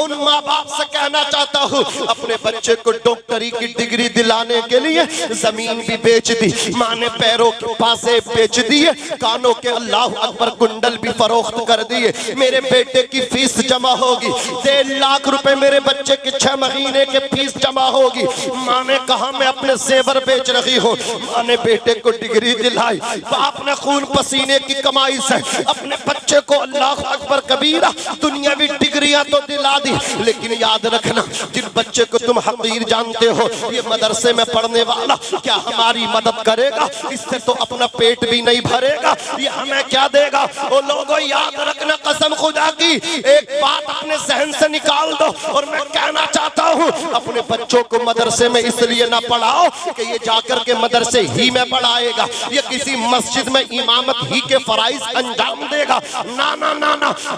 ان ماں باپ سے کہنا چاہتا ہوں اپنے بچے کو ڈاکٹری کی ڈگری دلانے کے لیے زمین بھی بیچ دی، ماں نے پیروں کے پاسے بیچ دیے، کانوں کے اللہ اکبر کنڈل بھی فروخت کر دیے، میرے بیٹے کی فیس جمع ہوگی، 1.5 لاکھ روپے میرے بچے کے 6 مہینے کے فیس جمع ہوگی، ماں نے کہا میں اپنے زیور بیچ رہی ہوں، ماں نے بیٹے کو ڈگری دلائی، باپ نے خون پسینے کی کمائی سے اپنے بچے کو اللہ اکبر کبیرہ دنیاوی ڈگریاں تو دلا دی، لیکن یاد رکھنا جن بچے کو تم حقیر جانتے ہو یہ مدرسے میں پڑھنے والا کیا ہماری مدد کرے گا؟ اس سے تو اپنا پیٹ بھی نہیں بھرے گا، یہ ہمیں کیا دے گا؟ وہ لوگوں یاد رکھنا قسم خدا کی ایک بات اپنے ذہن سے نکال دو، اور میں کہنا چاہتا ہوں اپنے بچوں کو مدرسے میں اس لیے نہ پڑھاؤ کہ یہ جا کر کے مدرسے ہی میں پڑھائے گا، یہ کسی مسجد میں امامت ہی کے فرائض انجام دے گا، نہ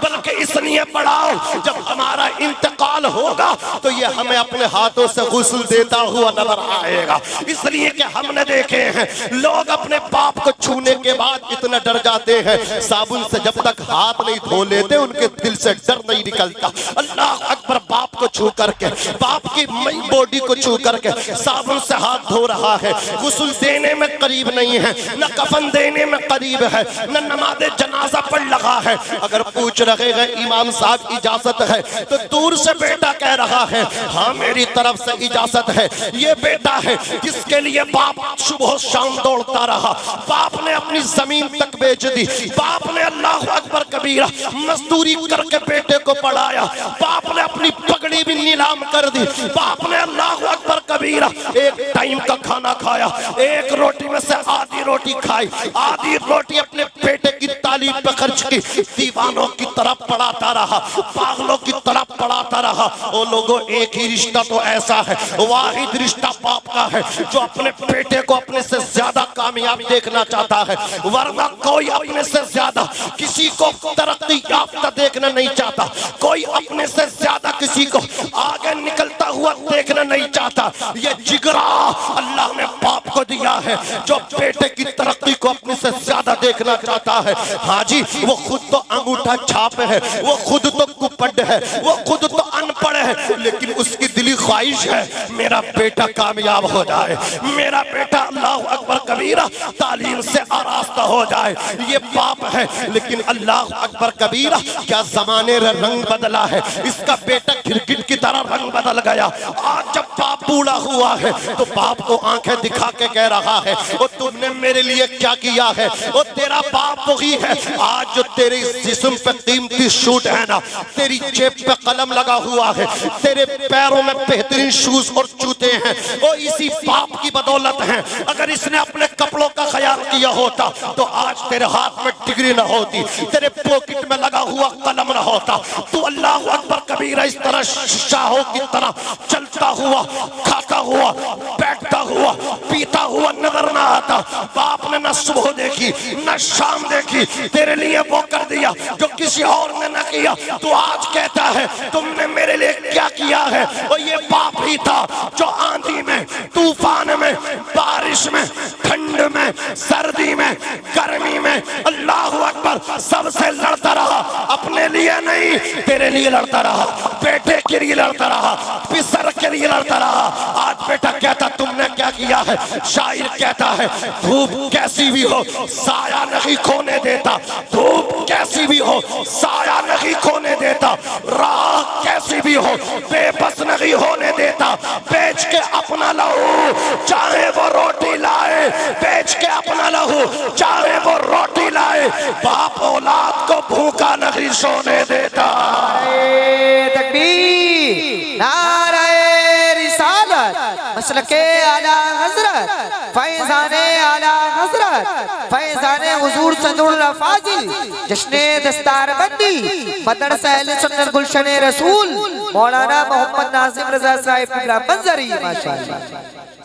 بلکہ اس لیے پڑھاؤ جب ہمارا انتقال ہوگا تو یہ ہمیں اپنے ہاتھوں سے غسل دیتا ہوا نظر آئے گا، اس لیے کہ ہم نے دیکھے ہیں لوگ اپنے باپ کو چھونے کے بعد اتنا ڈر جاتے ہیں، صابن سے جب تک ہاتھ نہیں دھو لیتے ان کے دل سے ڈر نہیں نکلتا، اللہ اکبر باپ کو چھو کر کے باپ کی مئی باڈی کو چھو کر کے صابن سے ہاتھ دھو رہا ہے، غسل دینے میں قریب نہیں ہے، نہ کفن دینے میں قریب ہے، نہ نماز جنازہ پڑھ لگا ہے، اگر پوچھ رہے ہیں امام صاحب اجازت ہے تو دور سے بیٹا کہہ رہا ہے ہاں میری طرف سے اجازت ہے، یہ بیٹا ہے جس کے لیے باپ صبح شام دوڑتا رہا، باپ نے اپنی زمین تک بیچ دی، باپ نے اللہ اکبر کبیرہ مزدوری کر کے بیٹے کو پڑھایا، باپ نے اپنی پگڑی بھی نیلام کر دی، باپ نے اللہ اکبر کبیرہ ایک ٹائم کا کھانا کھایا، ایک روٹی میں سے آدھی روٹی کھائی، آدھی روٹی اپنے بیٹے کی تعلیم پہ خرچ کی، دیوانوں کی طرف پڑھاتا رہا، پاگلوں کی طرف پڑھاتا رہا۔ او لوگوں ایک ہی رشتہ تو ایسا ہے، واحد رشتہ باپ کا ہے جو اپنے بیٹے کو اپنے سے زیادہ کامیاب دیکھنا چاہتا ہے، ورنہ کوئی اپنے سے زیادہ کسی کو ترقی یافتہ دیکھنا نہیں چاہتا، کوئی اپنے سے زیادہ کسی کو آگے نکلتا ہوا دیکھنا نہیں چاہتا۔ یہ جگرا اللہ نے باپ کو دیا ہے جو بیٹے کی ترقی کو اپنے سے زیادہ دیکھنا چاہتا ہے۔ ہاں جی وہ خود تو انگوٹھا چھاپ ہے، وہ خود تو کپڑ ہے، وہ خود تو ان پڑھ ہے، لیکن اس کی دلی خواہش ہے میرا بیٹا کامیاب ہو جائے، میرا بیٹا اللہ اکبر کبیرہ تعلیم سے آراستہ ہو جائے۔ یہ باپ ہے، لیکن اللہ اکبر کبیرہ کیا زمانے رنگ بدلا ہے، اس کا بیٹا کرکٹ کی طرح رنگ بدل گیا۔ آج جب باپ بوڑھا ہوا ہے تو باپ کو آنکھیں دکھا کے کہہ رہا ہے اور تم نے میرے لیے کیا کیا ہے، اور تیرا باپ وہی ہے آج جو تیرے جسم پہ قیمتی شوٹ ہے نا، تیری جیب پہ قلم لگا ہوا ہے، تیرے پیروں میں بہترین شوز اور جوتے ہیں، وہ اسی باپ کی بدولت ہیں۔ اگر اس نے اپنے کپڑوں کا خیال کیا ہوتا تو آج تیرے ہاتھ میں ڈگری نہ ہوتی، تیرے پوکٹ میں لگا ہوا قلم نہ ہوتا، تو اللہ اکبر کبیرہ اس طرح شاہوں کی طرح چلتا ہوا، کھاتا ہوا، بیٹھتا ہوا، پیتا ہوا نظر نہ آتا۔ باپ نے نہ صبح دیکھی نہ شام دیکھی، تیرے لیے وہ کر دیا جو کسی اور نے نہ کیا، تو آج کہتا ہے تم نے میرے لیے کیا کیا ہے۔ اور یہ باپ ہی تھا جو آندھی میں، طوفان میں، بارش میں، ٹھنڈ میں، سردی میں، گرمی میں اللہ اکبر سب سے لڑتا رہا، اپنے لیے نہیں تیرے لیے لڑتا رہا، بیٹے کے لیے لڑتا رہا، پسر کے لیے لڑتا رہا۔ آج بیٹا کہتا تم نے کیا کیا ہے، شاعر کہتا ہے دھوپ کیسی بھی ہو سایہ نہیں کھونے دیتا، دھوپ کیسی بھی ہو سایہ نہیں کھونے دیتا، راہ کیسی بھی ہو بے بس نہیں ہونے دیتا، بیچ کے اپنا لہو چاہے وہ روٹی لائے، بیچ کے اپنا لہو چاہے وہ روٹی لائے، باپ اولاد کو بھوکا نہیں سونے دیتا۔ تکبیر، نعرہ رسالت، مسلک اعلی حضرت، فیضان اعلی حضرت، فیضان حضور صدر اللہ فاضل، جشن دستار بندی، مدرسہ اہل سنت گلشن رسول، مولانا محمد ناظم رضا صاحب کی منظری، ماشاءاللہ۔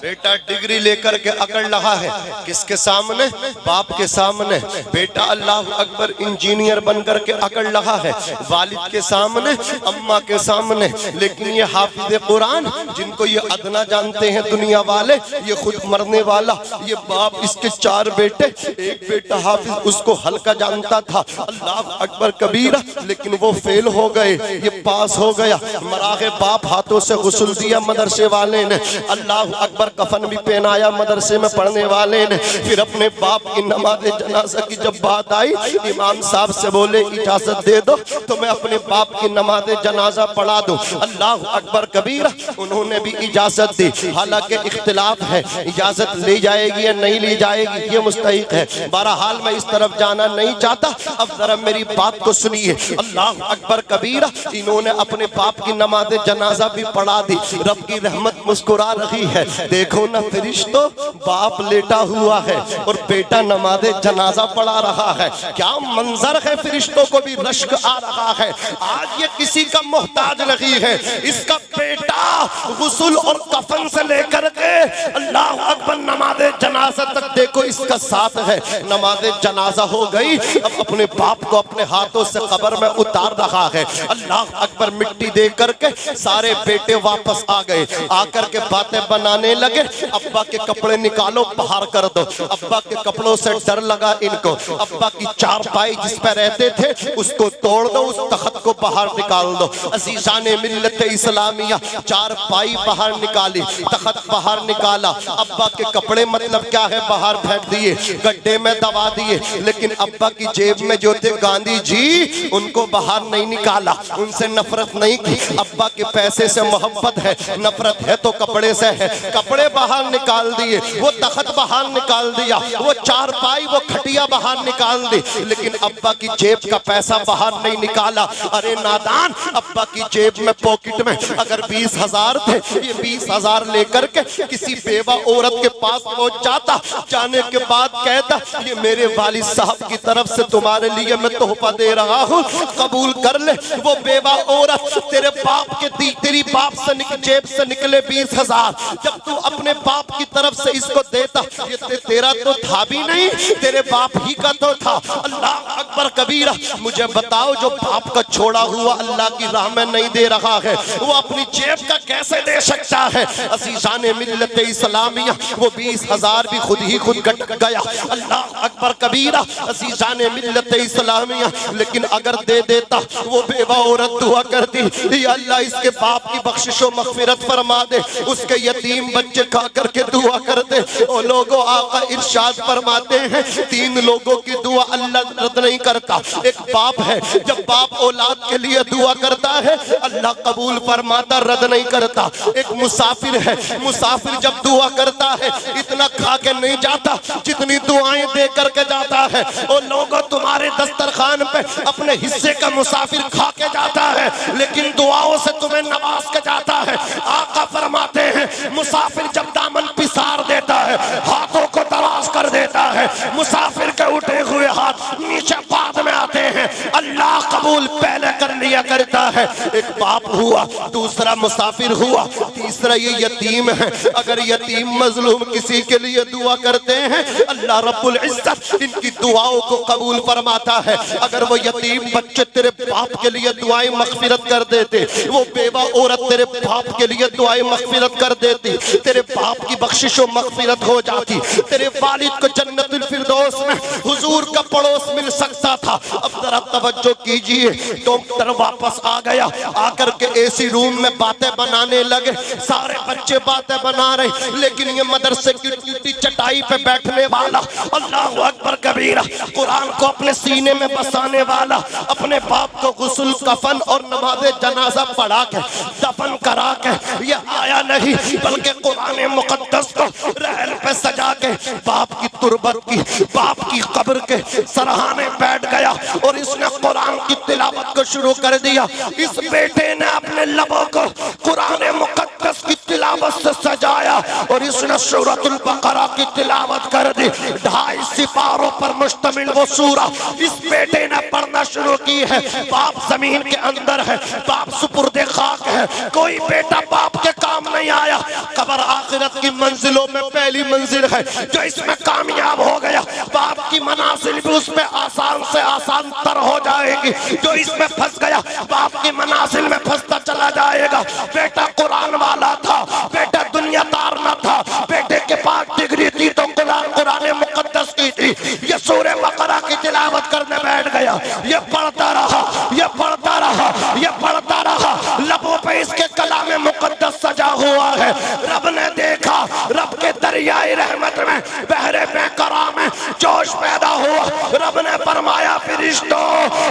بیٹا ڈگری لے کر کے اکڑ رہا ہے، کس کے سامنے؟ باپ کے سامنے۔ بیٹا اللہ اکبر انجینئر بن کر کے اکڑ رہا ہے، والد کے سامنے، اماں کے سامنے۔ لیکن یہ حافظ قرآن جن کو یہ ادنا جانتے ہیں دنیا والے، یہ خود مرنے والا، یہ باپ اس کے 4 بیٹے، ایک بیٹا حافظ اس کو ہلکا جانتا تھا، اللہ اکبر کبیرہ، لیکن وہ فیل ہو گئے، یہ پاس ہو گیا۔ مراغ باپ ہاتھوں سے غسل دیا مدرسے والے نے، اللہ اکبر کفن بھی پہنایا مدرسے میں پڑھنے والے نے۔ پھر اپنے باپ کی نماز جنازہ کی جب بات آئی، امام صاحب سے بولے اجازت دے دو تو میں اپنے باپ کی نماز جنازہ پڑھا دوں، اللہ اکبر کبیرہ۔ انہوں نے بھی اجازت دی، حالانکہ اختلاف ہے، اجازت لی جائے گی یا نہیں لی جائے گی یہ مستحق ہے۔ بہرحال میں اس طرف جانا نہیں چاہتا، اب ذرا میری بات کو سنیے، اللہ اکبر کبیرہ۔ انہوں نے اپنے باپ کی نماز جنازہ بھی پڑھا دی۔ رب کی رحمت مسکرا رہی ہے، دیکھو نا فرشتوں، باپ لیٹا ہوا ہے اور بیٹا نماز جنازہ پڑھا رہا ہے، کیا منظر ہے، فرشتوں کو بھی رشک آ رہا ہے۔ آج یہ کسی کا محتاج نہیں ہے، اس کا بیٹا غسل اور کفن سے لے کر کے اللہ اکبر نماز جنازہ تک دیکھو اس کا ساتھ ہے۔ نماز جنازہ ہو گئی، اب اپنے باپ کو اپنے ہاتھوں سے قبر میں اتار رہا ہے، اللہ اکبر مٹی دے کر کے سارے بیٹے واپس آ گئے، آ کر کے باتیں بنانے لگے، ابا کے کپڑے نکالو باہر کر دو۔ ابا کے کپڑوں سے ڈر لگا ان کو، ابا کی چارپائی جس پہ رہتے تھے اس کو توڑ دو، اس تخت کو باہر نکال دو۔ عزیزان ملت اسلامیہ، چارپائی باہر نکالی، تخت باہر نکالا، ابا کے کپڑے مطلب کیا ہے باہر پھینک دیے، گڈھے میں دبا دیے، لیکن ابا کی جیب میں جو تھے گاندھی جی ان کو باہر نہیں نکالا، ان سے نفرت نہیں کی۔ ابا کے پیسے سے محبت ہے، نفرت ہے تو کپڑے سے ہے، کپڑے باہر نکال دیے، وہ تخت باہر نکال دیا، وہ چارپائی وہ کھٹیا باہر نکال دی، لیکن ابا کی جیب کا پیسہ باہر نہیں نکالا۔ ارے نادان، ابا کی جیب میں پاکٹ میں اگر 20,000 تھے، یہ 20,000 لے کر کے کسی بیوہ عورت کے پاس پہنچ جاتا، جانے کے بعد کہتا یہ میرے والد صاحب کی طرف سے تمہارے لیے میں تحفہ دے رہا ہوں، قبول کر لے۔ وہ بیوہ عورت تیرے باپ کے تیری باپ سے جیب سے نکلے 20,000، جب تو اپنے باپ کی طرف سے اس کو دیتا، یہ تیرا تو تھا بھی نہیں، تیرے باپ ہی کا تو تھا۔ اللہ اکبر کبیرہ، مجھے بتاؤ جو باپ کا چھوڑا ہوا اللہ کی راہ میں نہیں دے رہا ہے، وہ اپنی جیب کا کیسے دے سکتا ہے؟ عزیزان ملت اسلامیہ، وہ 20,000 بھی خود ہی خود گٹ گیا، اللہ اکبر کبیرہ۔ عزیزان ملت اسلامیہ، لیکن اگر دے دیتا، وہ بیوہ عورت دعا کرتی یا اللہ اس کے باپ کی بخشش و مغفرت فرما دے، اس کے یتیم بچے کھا کر کے دعا کر دے۔ اور لوگوں آقا ارشاد فرماتے ہیں 3 لوگوں کی دعا اللہ رد نہیں کرتا۔ ایک باپ ہے، جب باپ اولاد کے لیے دعا کرتا ہے اللہ قبول فرماتا، رد نہیں کرتا۔ ایک مسافر ہے، مسافر جب دعا کرتا ہے اتنا کھا کے نہیں جاتا جتنی دعائیں دے کر کے جاتا ہے۔ اور لوگوں تمہارے دسترخوان پہ اپنے حصے کا مسافر کھا کے جاتا ہے، لیکن دعاؤں سے تمہیں نواز کے جاتا ہے۔ آقا فرماتے ہیں مسافر جب دامن پسار دیتا ہے، ہاتھوں کو دراز کر دیتا ہے، مسافر کے اٹھے ہوئے ہاتھ نیچے بعد میں آتے ہیں، اللہ قبول پہلے کر لیا کرتا ہے۔ ایک باپ ہوا، دوسرا مسافر ہوا، تیسرا یہ یتیم ہے۔ اگر یتیم مظلوم کسی کے لیے دعا کرتے ہیں اللہ رب العزت ان کی دعاؤں کو قبول فرماتا ہے۔ اگر وہ یتیم بچے تیرے باپ کے لیے دعائیں مغفرت کر دیتے، وہ بیوہ عورت تیرے باپ کے لیے دعائیں مغفرت کر دیتی، تیرے باپ کی بخشش و مغفرت ہو جاتی، تیرے والد کو جنت الفردوس میں حضور کا پڑوس مل سکتا تھا۔ اب ذرا توجہ کیجئے، ڈاکٹر واپس آ گیا، آ کر کے ایسی روم میں باتیں بنانے لگے، سارے بچے باتیں بنا رہے، لیکن یہ مدرسے کی ٹوٹی چٹائی پہ بیٹھنے والا، اللہ اکبر کبیرہ، قرآن کو اپنے سینے میں بسانے والا، اپنے باپ کو غسل کفن اور نماز جنازہ پڑھا کے دفن کرا کے یہ آیا نہیں، بلکہ قرآن مقدس کو رحل پہ سجا کے باپ کی تربت کی، باپ کی قبر کے سرہانے بیٹھ گیا اور اس نے قرآن کی تلاوت کو شروع کر دیا۔ اس بیٹے نے اپنے لبوں کو قرآن مقدس کی تلاوت سے سجایا اور اس نے سورۃ البقرہ کی تلاوت کر دی۔ 2.5 سپاروں پر مشتمل وہ سورہ اس بیٹے نے پڑھنا شروع کی ہے۔ باپ زمین کے اندر ہے، باپ سپرد خاک ہے، کوئی بیٹا باپ کے کام نہیں آیا، قبر قبر آخرت کی منزلوں میں پہلی منزل ہے، جو اس میں کامیاب ہو گیا باپ کی منازل بھی اس میں آسان سے آسان تر ہو جائے گی، جو اس میں پھنس گیا باپ کی منازل میں پھنستا چلا جائے گا۔ بیٹا قرآن والا تھا، بیٹا دنیا دار نہ تھا، بیٹے کے پاس ڈگری تھی تو قرآن مقدس کی تھی، یہ سورہ بقرہ کی تلاوت کرنے بیٹھ گیا، یہ پڑھتا رہا، یہ پڑھتا رہا، یہ پڑھتا رہا، لبوں پہ اس کے کلام مقدس سجا ہوا ہے۔ رب نے دیکھا، رب کے دریائے رحمت میں بحر بے قرار میں جوش پیدا ہوا، رب نے فرمایا فرشتوں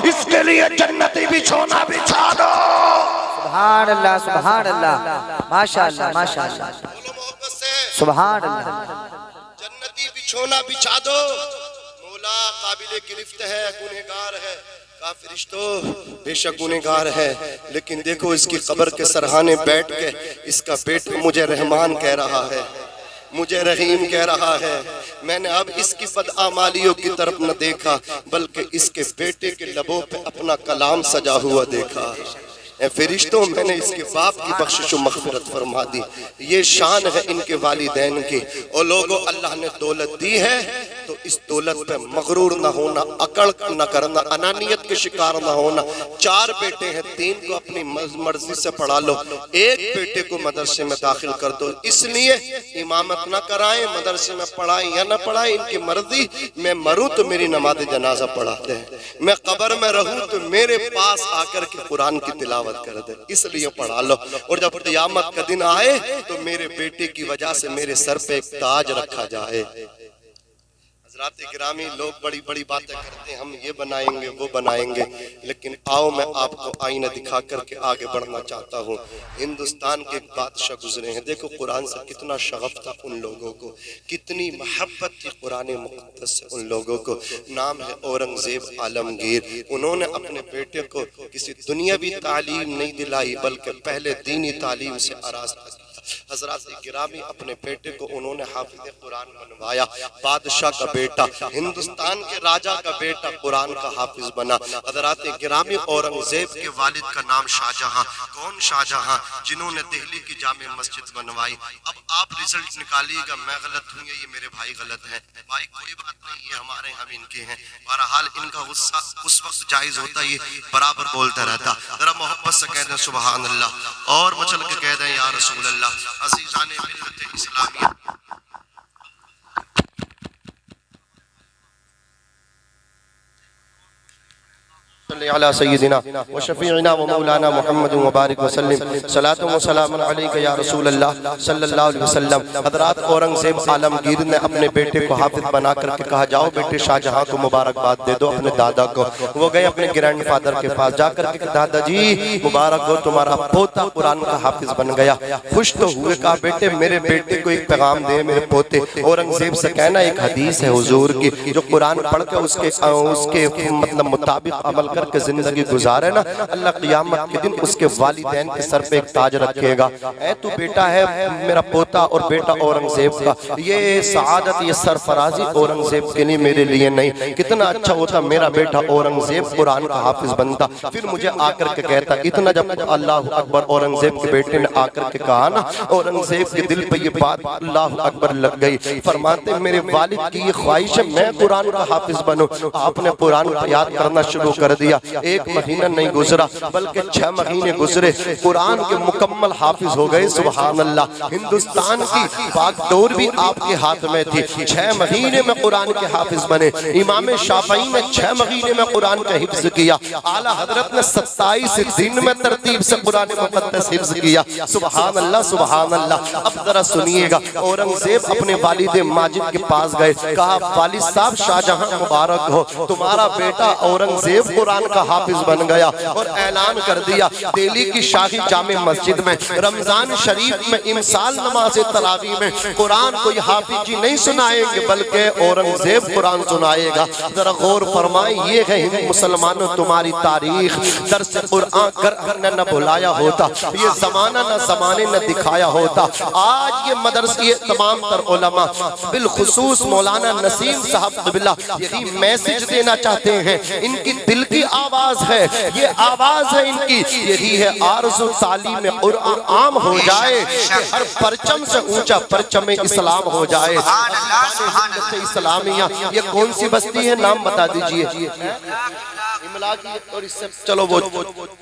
اس کے لیے جنتی بچھونا بچھا دو۔ سبحان اللہ سبحان اللہ، ماشاءاللہ ماشاءاللہ، سبحان اللہ۔ جنتی بچھونا بچھا دو، مولا قابل گرفت ہے، گنہگار ہے، کہا فرشتوں بے شک گنہگار ہے، لیکن دیکھو اس کی قبر کے سرحانے بیٹھ کے اس کا بیٹا مجھے رحمان کہہ رہا ہے، مجھے رحیم کہہ رہا ہے۔ میں نے اب اس کی بدعمالیوں کی طرف نہ دیکھا، بلکہ اس کے بیٹے کے لبوں پہ اپنا کلام سجا ہوا دیکھا۔ اے فرشتوں میں نے اس کے باپ کی بخشش و مغفرت فرما دی۔ یہ شان ہے ان کے والدین کی۔ اور لوگوں اللہ نے دولت دی ہے تو اس دولت پہ مغرور نہ ہونا، اکڑ نہ کرنا، انانیت کے شکار نہ ہونا۔ 4 بیٹے ہیں، 3 کو اپنی مرضی سے پڑھا لو، 1 بیٹے کو مدرسے میں داخل کر دو، اس لیے امامت نہ کرائیں، مدرسے میں پڑھائیں یا نہ پڑھائیں ان کی مرضی۔ میں مروں تو میری نماز جنازہ پڑھاتے ہیں، میں قبر میں رہوں تو میرے پاس آ کر کے قرآن کی تلاوت کر دے، اس لیے پڑھا لو۔ اور جب قیامت کا دن آئے تو میرے بیٹے کی وجہ سے میرے سر پہ ایک تاج رکھا جائے۔ حضرات گرامی، لوگ بڑی بڑی باتیں کرتے ہیں، ہم یہ بنائیں گے وہ بنائیں گے، لیکن آؤ میں آپ کو آئینہ دکھا کر کے آگے بڑھنا چاہتا ہوں۔ ہندوستان کے ایک بادشاہ گزرے ہیں، دیکھو قرآن سے کتنا شغف تھا ان لوگوں کو، کتنی محبت تھی قرآن مقدس سے ان لوگوں کو۔ نام ہے اورنگزیب عالمگیر۔ انہوں نے اپنے بیٹے کو کسی دنیاوی تعلیم نہیں دلائی، بلکہ پہلے دینی تعلیم سے آراستہ کیا۔ حضرات گرامی، اپنے بیٹے کو انہوں نے حافظ قرآن بنوایا، بادشاہ کا بیٹا، ہندوستان کے راجہ کا بیٹا قرآن کا حافظ بنا۔ حضرات گرامی، اورنگزیب کے والد کا نام شاہجہاں۔ کون شاہجہاں؟ جنہوں نے دہلی کی جامع مسجد بنوائی۔ اب آپ رزلٹ نکالیے گا، میں غلط ہوں یا یہ میرے بھائی غلط ہیں؟ بھائی کوئی بات نہیں، یہ ہمارے ہم ان کے ہیں۔ بہرحال ان کا غصہ اس وقت جائز ہوتا، یہ برابر بولتا رہتا۔ ذرا محبت سے کہہ دیں سبحان اللہ، اور مچل کے کہہ دیں یا رسول اللہ۔ عزیزان ملت اسلامیہ، صلی علی سیدنا و شفیعنا و مولانا محمد مبارک وسلم، صلاۃ و سلام علیک یا رسول اللہ صلی اللہ علیہ وسلم۔ حضرات اورنگزیب عالمگیر نے اپنے بیٹے کو حافظ بنا کر کے کہا جاؤ بیٹے شاہجہاں کو مبارکباد دے دو اپنے دادا کو۔ وہ گئے اپنے گرینڈ فادر کے پاس، جا کر کے دادا جی مبارک ہو، تمہارا پوتا قرآن کا حافظ بن گیا۔ خوش تو ہوئے، کہا بیٹے میرے بیٹے کو ایک پیغام دے میرے پوتے۔ اورنگزیب سے کہنا ایک حدیث ہے حضور کی، جو قرآن پڑھ کے اس کے مطلب مطابق عمل کر کے زندگی گزارے نا، اللہ قیامت کے دن اس کے والدین کے سر پہ ایک تاج رکھے گا۔ اے تو بیٹا ہے میرا پوتا اور بیٹا اورنگزیب کا، یہ سعادت یہ سرفرازی اورنگزیب کے لیے میرے لیے نہیں، کتنا اچھا ہوتا میرا بیٹا اورنگزیب قرآن کا حافظ بنتا، پھر مجھے آ کر کے کہتا۔ اتنا جب اللہ اکبر اورنگزیب کے بیٹے نے آ کر کے کہا نا، اورنگزیب کے دل پہ یہ بات اللہ اکبر لگ گئی۔ فرماتے میرے والد کی یہ خواہش ہے میں قرآن کا حافظ بنوں۔ آپ نے قرآن کو یاد کرنا شروع کر دیا۔ 1 مہینہ نہیں گزرا بلکہ 6 مہینے گزرے، قرآن کے مکمل حافظ ہو گئے۔ سبحان اللہ، ہندوستان کی باغ ڈور بھی آپ کے ہاتھ میں تھی۔ 6 مہینے میں قرآن کے حافظ بنے۔ امام شافعی نے 6 مہینے میں قرآن کا حفظ کیا۔ اعلیٰ حضرت نے 27 دن میں ترتیب سے قرآن مقدس حفظ کیا۔ سبحان اللہ سبحان اللہ۔ اب ذرا سنیے گا، اورنگزیب اپنے والد ماجد کے پاس گئے، کہا والد صاحب شاہجہاں مبارک ہو، تمہارا بیٹا اورنگزیب قرآن کا حافظ بن گیا۔ اور اعلان کر دیا دہلی کی شاہی جامع مسجد میں رمضان شریف میں امسال نماز تراویح میں قرآن کوئی حافظ جی نہیں سنائیں گے بلکہ اورنگزیب قرآن سنائے گا۔ ذرا غور فرمائیں، یہ ہے مسلمانوں تمہاری تاریخ، درس قرآن کر نہ بھلایا ہوتا، یہ زمانہ نہ زمانے نہ دکھایا ہوتا۔ آج یہ مدرسے تمام تر علماء بالخصوص مولانا نسیم صاحب قبلہ یہی میسج دینا چاہتے ہیں، ان کی دل کی آواز ہے، یہ آواز ہے ان کی، یہی ہے آرزو تعلیم قرآن عام ہو جائے کہ ہر پرچم سے اونچا پرچم اسلام ہو جائے۔ اسلامیہ یہ کون سی بستی ہے، نام بتا دیجئے؟ املاک، اور اس سے چلو وہ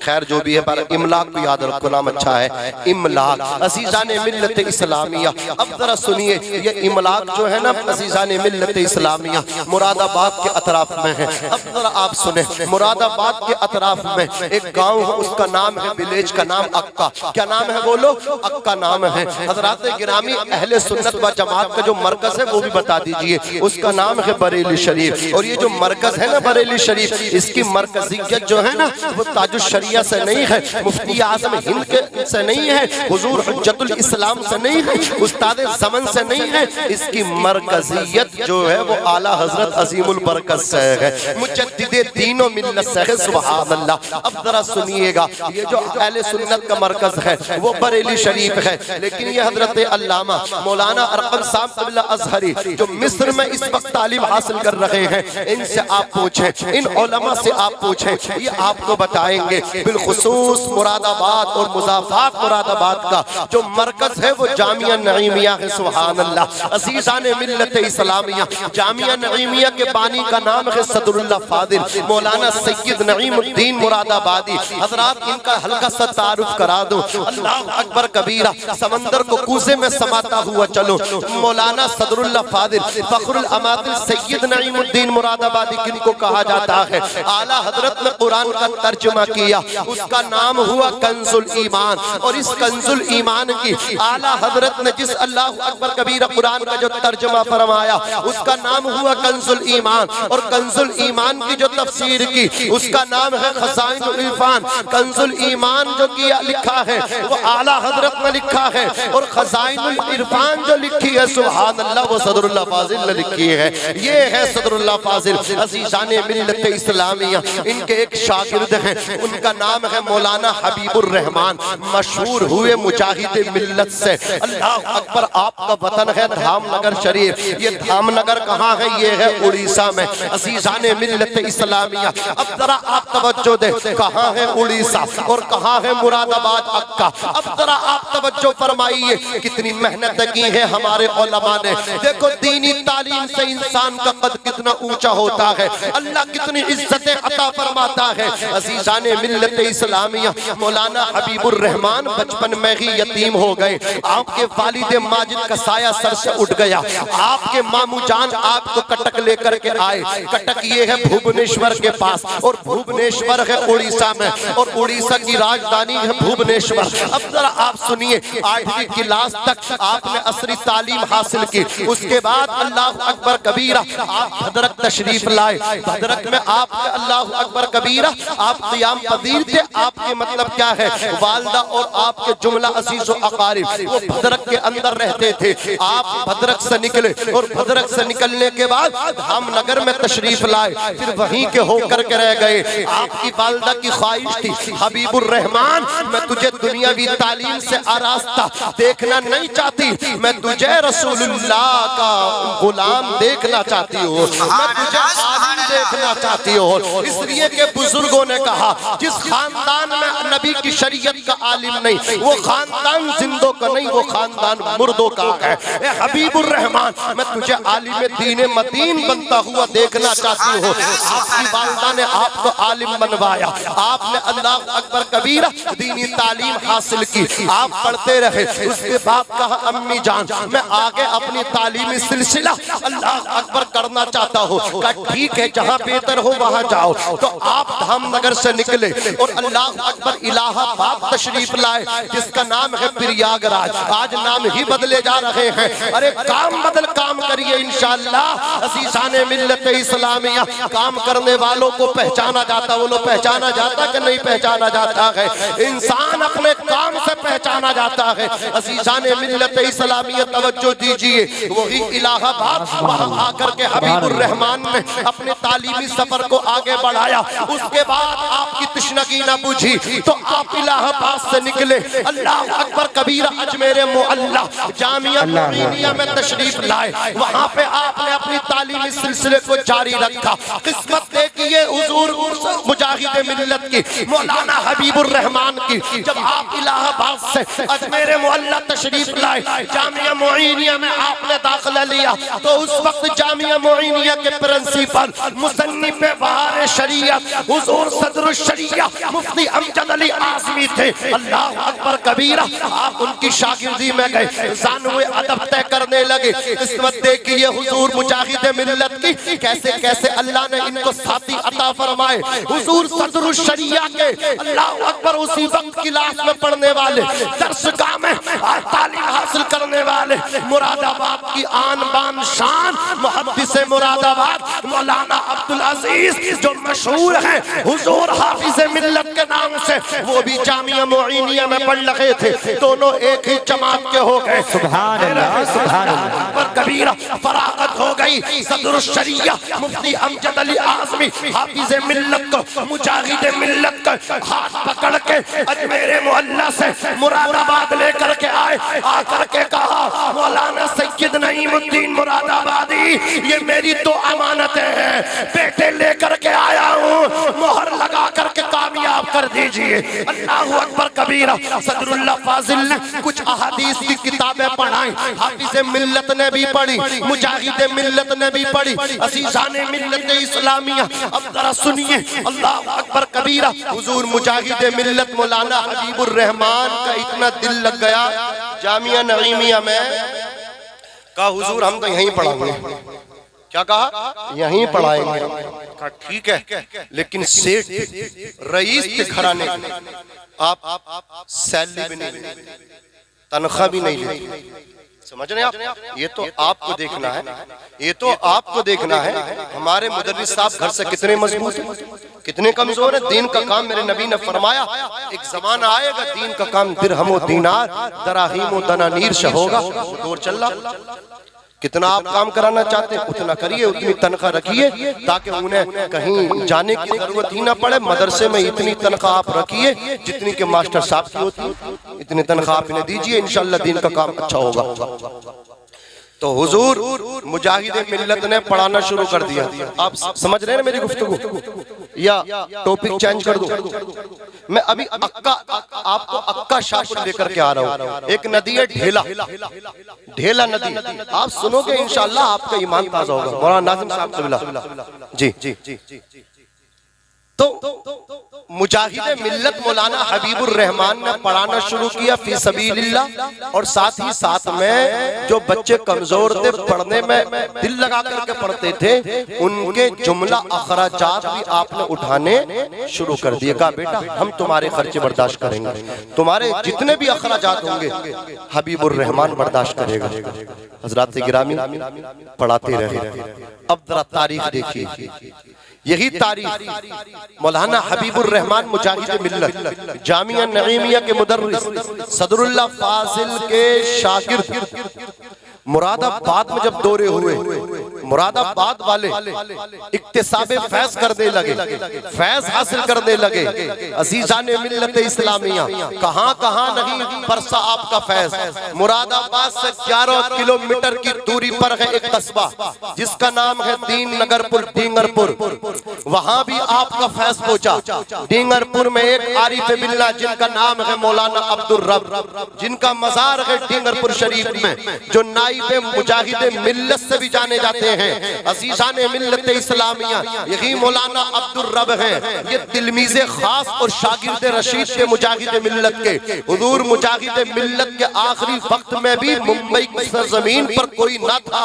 خیر جو بھی ہے، پر املاک بھی یاد رکھو، نام اچھا ہے املاک۔ عزیزان ملت اسلامیہ اب ذرا سنیے، یہ املاک جو ہے نا عزیزان ملت اسلامیہ مراد آباد کے اطراف میں ہے۔ اب ذرا آپ سنیں، مراد آباد کے اطراف میں ایک گاؤں ہے، اس کا نام ہے، ولیج کا نام اکا۔ کیا نام ہے بولو؟ اکا نام ہے۔ حضرات گرامی اہل سنت و جماعت کا جو مرکز ہے وہ بھی بتا دیجئے، اس کا نام ہے بریلی شریف۔ اور یہ جو مرکز ہے نا بریلی شریف، اس کی مرکزیت جو ہے نا وہ تاج الشریعہ سے نہیں ہے، مفتی اعظم ہند کے سے نہیں ہے، حضور حجت الاسلام سے نہیں ہے، استاد زمن سے نہیں ہے، اس کی مرکزیت جو ہے وہ اعلیٰ حضرت عظیم البرکت سے ہے، مجدد دین و ملت سے ہے۔ سبحان اللہ۔ اب ذرا سنیے گا، یہ جو اہل سنت کا مرکز ہے وہ بریلی شریف ہے، لیکن یہ حضرت علامہ مولانا ارقم صاحب قبلہ ازہری جو مصر میں اس وقت تعلیم حاصل کر رہے ہیں، ان سے آپ پوچھیں، ان علماء سے آپ پوچھیں، یہ آپ کو بتائیں گے۔ بالخصوص مراد آباد اور مضافات مراد آباد کا جو مرکز ہے وہ جامعہ نعیمیہ ہے۔ سبحان اللہ۔ عزیزان ملت اسلامیہ، جامعہ نعیمیہ کے بانی کا نام ہے صدر اللہ فاضل مولانا سید نعیم الدین مراد آبادی۔ حضرات ان کا ہلکا سا تعارف کرا دوں، اللہ اکبر کبیرہ، سمندر کو کوزے میں سماتا ہوا چلو، مولانا صدر اللہ فاضل فخر الاماطل سید نعیم الدین مراد آبادی کن کو کہا جاتا ہے؟ اعلیٰ حضرت نے قرآن کا ترجمہ کیا، اس کا نام ہوا کنز الایمان، اور اس کنز الایمان کی اعلیٰ حضرت نے جس اللہ اکبر کبیرہ قرآن کا جو ترجمہ فرمایا اس کا نام ہوا کنز الایمان، اور کنز الایمان کی جو تفسیر کی اس کا نام ہے خزائن العرفان۔ کنز الایمان جو کیا لکھا ہے وہ اعلیٰ حضرت نے لکھا ہے، اور خزائن العرفان جو لکھی ہے سبحان اللہ وہ صدر اللہ فاضل نے لکھی ہے۔ یہ ہے صدر اللہ فاضل۔ عزیزان ملت اسلامیہ ان کے ایک شاگرد ہیں، ان کا نام ہے مولانا حبیب الرحمان، مشہور ہوئے مجاہد ملت سے۔ اللہ اکبر۔ آپ کا وطن ہے دھام نگر شریف، یہ دھام نگر کہاں ہے؟ یہ ہے اڑیسہ میں۔ عزیزان ملت اسلامیہ اب ذرا آپ توجہ دیں، کہاں ہے اڑیسہ اور کہاں ہے مراد آباد اکا؟ اب ذرا آپ توجہ فرمائیے، کتنی محنت کی ہے ہمارے علماء نے۔ دیکھو دینی تعلیم سے انسان کا قد کتنا اونچا ہوتا ہے، اللہ کتنی عزتیں عطا فرماتا ہے۔ عزیزان ملت اسلامیہ مولانا حبیب الرحمان بچپن میں ہی یتیم ہو گئے، آپ کے والد ماجد کا سایہ سر سے اٹھ گیا، آپ کے مامو جان آپ کو کٹک لے کر کے آئے۔ کٹک یہ ہے بھوبنیشور کے پاس، اور بھوبنیشور ہے اڑیسہ میں، اور اڑیسہ کی راجدھانی ہے بھوبنیشور۔ اب ذرا آپ سنیے، 8ویں کلاس تک آپ نے عصری تعلیم حاصل کی، اس کے بعد اللہ اکبر کبیرہ آپ بھدرک تشریف لائے۔ بھدرک میں آپ کے اللہ اکبر کبیرہ آپ قیام پذیر تھے۔ آپ کے مطلب کیا ہے؟ والدہ اور آپ کے جملہ عزیز و اقارب وہ بھدرک کے اندر رہتے تھے۔ آپ بھدرک سے نکلے، اور بھدرک سے نکلنے کے بعد دھام نگر میں تشریف لائے، پھر وہیں کے ہو کر کے رہ گئے۔ آپ کی والدہ کی خواہش تھی، حبیب الرحمان میں تجھے دنیاوی تعلیم سے آراستہ دیکھنا نہیں چاہتی، میں تجھے رسول اللہ کا غلام دیکھنا چاہتی ہوں، میں تجھے عالم دیکھنا چاہتی ہوں۔ اس لیے کہ بزرگوں نے کہا جس خاندان میں نبی کی شریعت کا عالم نہیں وہ خاندان زندوں کا نہیں، وہ خاندان مردوں کا ہے۔ اے حبیب الرحمان میں تجھے عالم دین مدین بنتا ہوا دیکھنا چاہتی ہوں۔ آپ کی والدہ نے آپ کو عالم بنوایا، آپ نے اللہ اکبر کبیرہ دینی تعلیم حاصل کی، آپ پڑھتے رہے۔ اس کے بعد کہا امی جان میں آگے اپنی تعلیمی سلسلہ اللہ اکبر کرنا چاہتا ہوں۔ کہا ٹھیک ہے، جہاں بہتر ہو وہاں جاؤ۔ تو آپ دھام نگر سے نکلے اور اللہ اکبر الہ آباد تشریف لائے، جس کا نام ہے پریاگ راج۔ آج نام ہی بدلے جا رہے ہیں، ارے کام بدل کام کریے انشاءاللہ۔ عزیزان ملت اسلامیہ کام کرنے والوں کو پہچانا جاتا، وہ لوگ پہچانا جاتا کہ نہیں پہچانا جاتا ہے؟ انسان اپنے کام سے پہچانا جانا جاتا ہے۔ عزیزان ملت اسلامیہ توجہ دیجئے، وہی الہ آباد، وہاں آ کر کے حبیب الرحمن نے اپنے تعلیمی سفر کو آگے بڑھایا۔ اس کے بعد آپ کی تشنگی نہ بجھی تو آپ الہ آباد سے نکلے، اللہ اکبر کبیرہ، اجمیر معلیٰ جامعہ معینیہ میں تشریف لائے۔ وہاں پہ آپ نے اپنی تعلیمی سلسلے کو جاری رکھا۔ قسمت دیکھیے حضور مجاہد ملت کی، مولانا حبیب الرحمن کی، جب آپ الہ آباد سے اجمیر معلیٰ تشریف لائے، جامعہ معینیہ میں آپ نے داخلہ لیا، تو اس وقت جامعہ معینیہ کے پرنسپل مصنف بہار شریعت حضور صدر الشریعہ مفتی امجد علی اعظمی تھے۔ اللہ اکبر کبیرہ، آپ ان کی شاگردی میں گئے، زانوے ادب طے کرنے لگے۔ قسمت دیکھیے حضور مجاہد ملت کی، کیسے کیسے اللہ نے ان کو ساتھی عطا فرمائے۔ حضور صدر الشریعہ کے اللہ اکبر اسی وقت کلاس میں پڑھنے والے، درسگاہ میں تعلیم حاصل کرنے والے، مراد آباد کی آن بان شان محدث مراد آباد مولانا عبدالعزیز جو مشہور ہیں حضور حافظ ملت کے نام سے، وہ بھی جامعہ معینیہ میں پڑھ لگے تھے، دونوں ایک ہی جماعت کے ہو گئے۔ سبحان اللہ، سبحان اللہ، پر کبیرہ فراغت ہو گئی۔ صدر الشریعہ مفتی امجد علی اعظمی حافظ ملت کو، مجاہد ملت کو ہاتھ پکڑ کے اجمیر معلیٰ سے مراد آباد لے کر کے آئے، آ کر کے کہا مولانا سید نعیم الدین مراد آبادی، یہ میری دو امانتیں ہیں، بیٹے لے کر کے آیا ہوں، مہر لگا کر کے کامیاب کر دیجئے۔ اللہ اکبر کبیرہ۔ صدر اللہ فاضل نے کچھ احادیث کی کتابیں پڑھائیں، حافظ ملت نے بھی پڑھی، مجاہد ملت نے بھی پڑھی۔ عزیزان ملت اسلامیہ اب ذرا سنیے، اللہ اکبر کبیرہ، حضور مجاہد ملت مولانا حبیب الرحمن کا اتنا دل لگ گیا جامعہ نعیمیہ میں، کہا حضور ہم تو یہیں پڑھائیں گے۔ کیا کہا؟ یہیں پڑھائیں گے۔ کہا ٹھیک ہے، لیکن سیٹ رئیس کے گھرانے آپ سیلری بھی نہیں لیتے، تنخواہ بھی نہیں لیتے۔ سمجھ رہے ہیں آپ؟ یہ تو آپ کو دیکھنا ہے، یہ تو آپ کو دیکھنا ہے ہمارے مدرس صاحب گھر سے کتنے مضبوط ہیں، کتنے کمزور ہیں۔ دین کا کام میرے نبی نے فرمایا ایک زمانہ آئے گا دین کا کام درہم و دینار دراہیم و دنانیر سے ہوگا۔ دور چل رہا، کتنا آپ کام کرانا چاہتے ہیں اتنا کریے، اتنی تنخواہ رکھیے تاکہ انہیں کہیں جانے کی ضرورت ہی نہ پڑے۔ مدرسے میں اتنی تنخواہ آپ رکھیے جتنی کہ ماسٹر صاحب کی ہوتی ہے، اتنی تنخواہ آپ انہیں دیجئے، انشاءاللہ دین کا کام اچھا ہوگا۔ تو حضور مجاہد ملت نے پڑھانا شروع کر دیا۔ آپ سمجھ رہے ہیں میری گفتگو یا ٹاپک چینج کر دوں؟ میں ابھی آپ کو اکا شاپر لے کر کے آ رہا ہوں۔ ایک ندی ہے ڈھیلا، ڈھیلا ندی، آپ سنو گے انشاءاللہ آپ کا ایمان تازہ ہوگا۔ مولانا ناظم صاحب سے ملا جی۔ تو مجاہد ملت مولانا حبیب الرحمن نے پڑھانا شروع کیا فی سبیل اللہ، اور ساتھ ہی ساتھ میں جو بچے کمزور تھے پڑھنے میں دل لگا کر کے پڑھتے تھے ان کے جملہ اخراجات بھی آپ نے اٹھانے شروع کر دیے۔ کہا بیٹا ہم تمہارے خرچے برداشت کریں گے، تمہارے جتنے بھی اخراجات ہوں گے حبیب الرحمن برداشت کرے گا۔ حضرات گرامی پڑھاتے رہے۔ اب ذرا تاریخ دیکھیے، یہی تاریخ مولانا حبیب الرحمن مجاہد ملت جامعہ نعیمیہ کے مدرس صدر اللہ فاضل کے شاگرد مراد آباد میں جب دورے ہوئے، مراد آباد والے اکتساب فیض کرنے لگے، فیض حاصل کرنے لگے۔ عزیزان ملت اسلامیہ کہاں کہاں نہیں برسا آپ کا فیض۔ مراد آباد سے 11 کلومیٹر کی دوری پر ہے ایک قصبہ جس کا نام ہے دین نگر پور، ڈینگر پور، وہاں بھی آپ کا فیض پہنچا۔ ڈینگر پور میں ایک عارف باللہ جن کا نام ہے مولانا عبدالرب، جن کا مزار ہے ڈینگر پور شریف میں، جو نائب مجاہد ملت سے بھی جانے جاتے ہیں۔ عزیزان ملت اسلامیہ یہی مولانا عبدالرب ہیں، یہ تلمیذ خاص اور شاگرد رشید کے مجاہد ملت کے۔ حضور مجاہد ملت کے آخری وقت میں بھی ممبئی کی سرزمین پر کوئی نہ تھا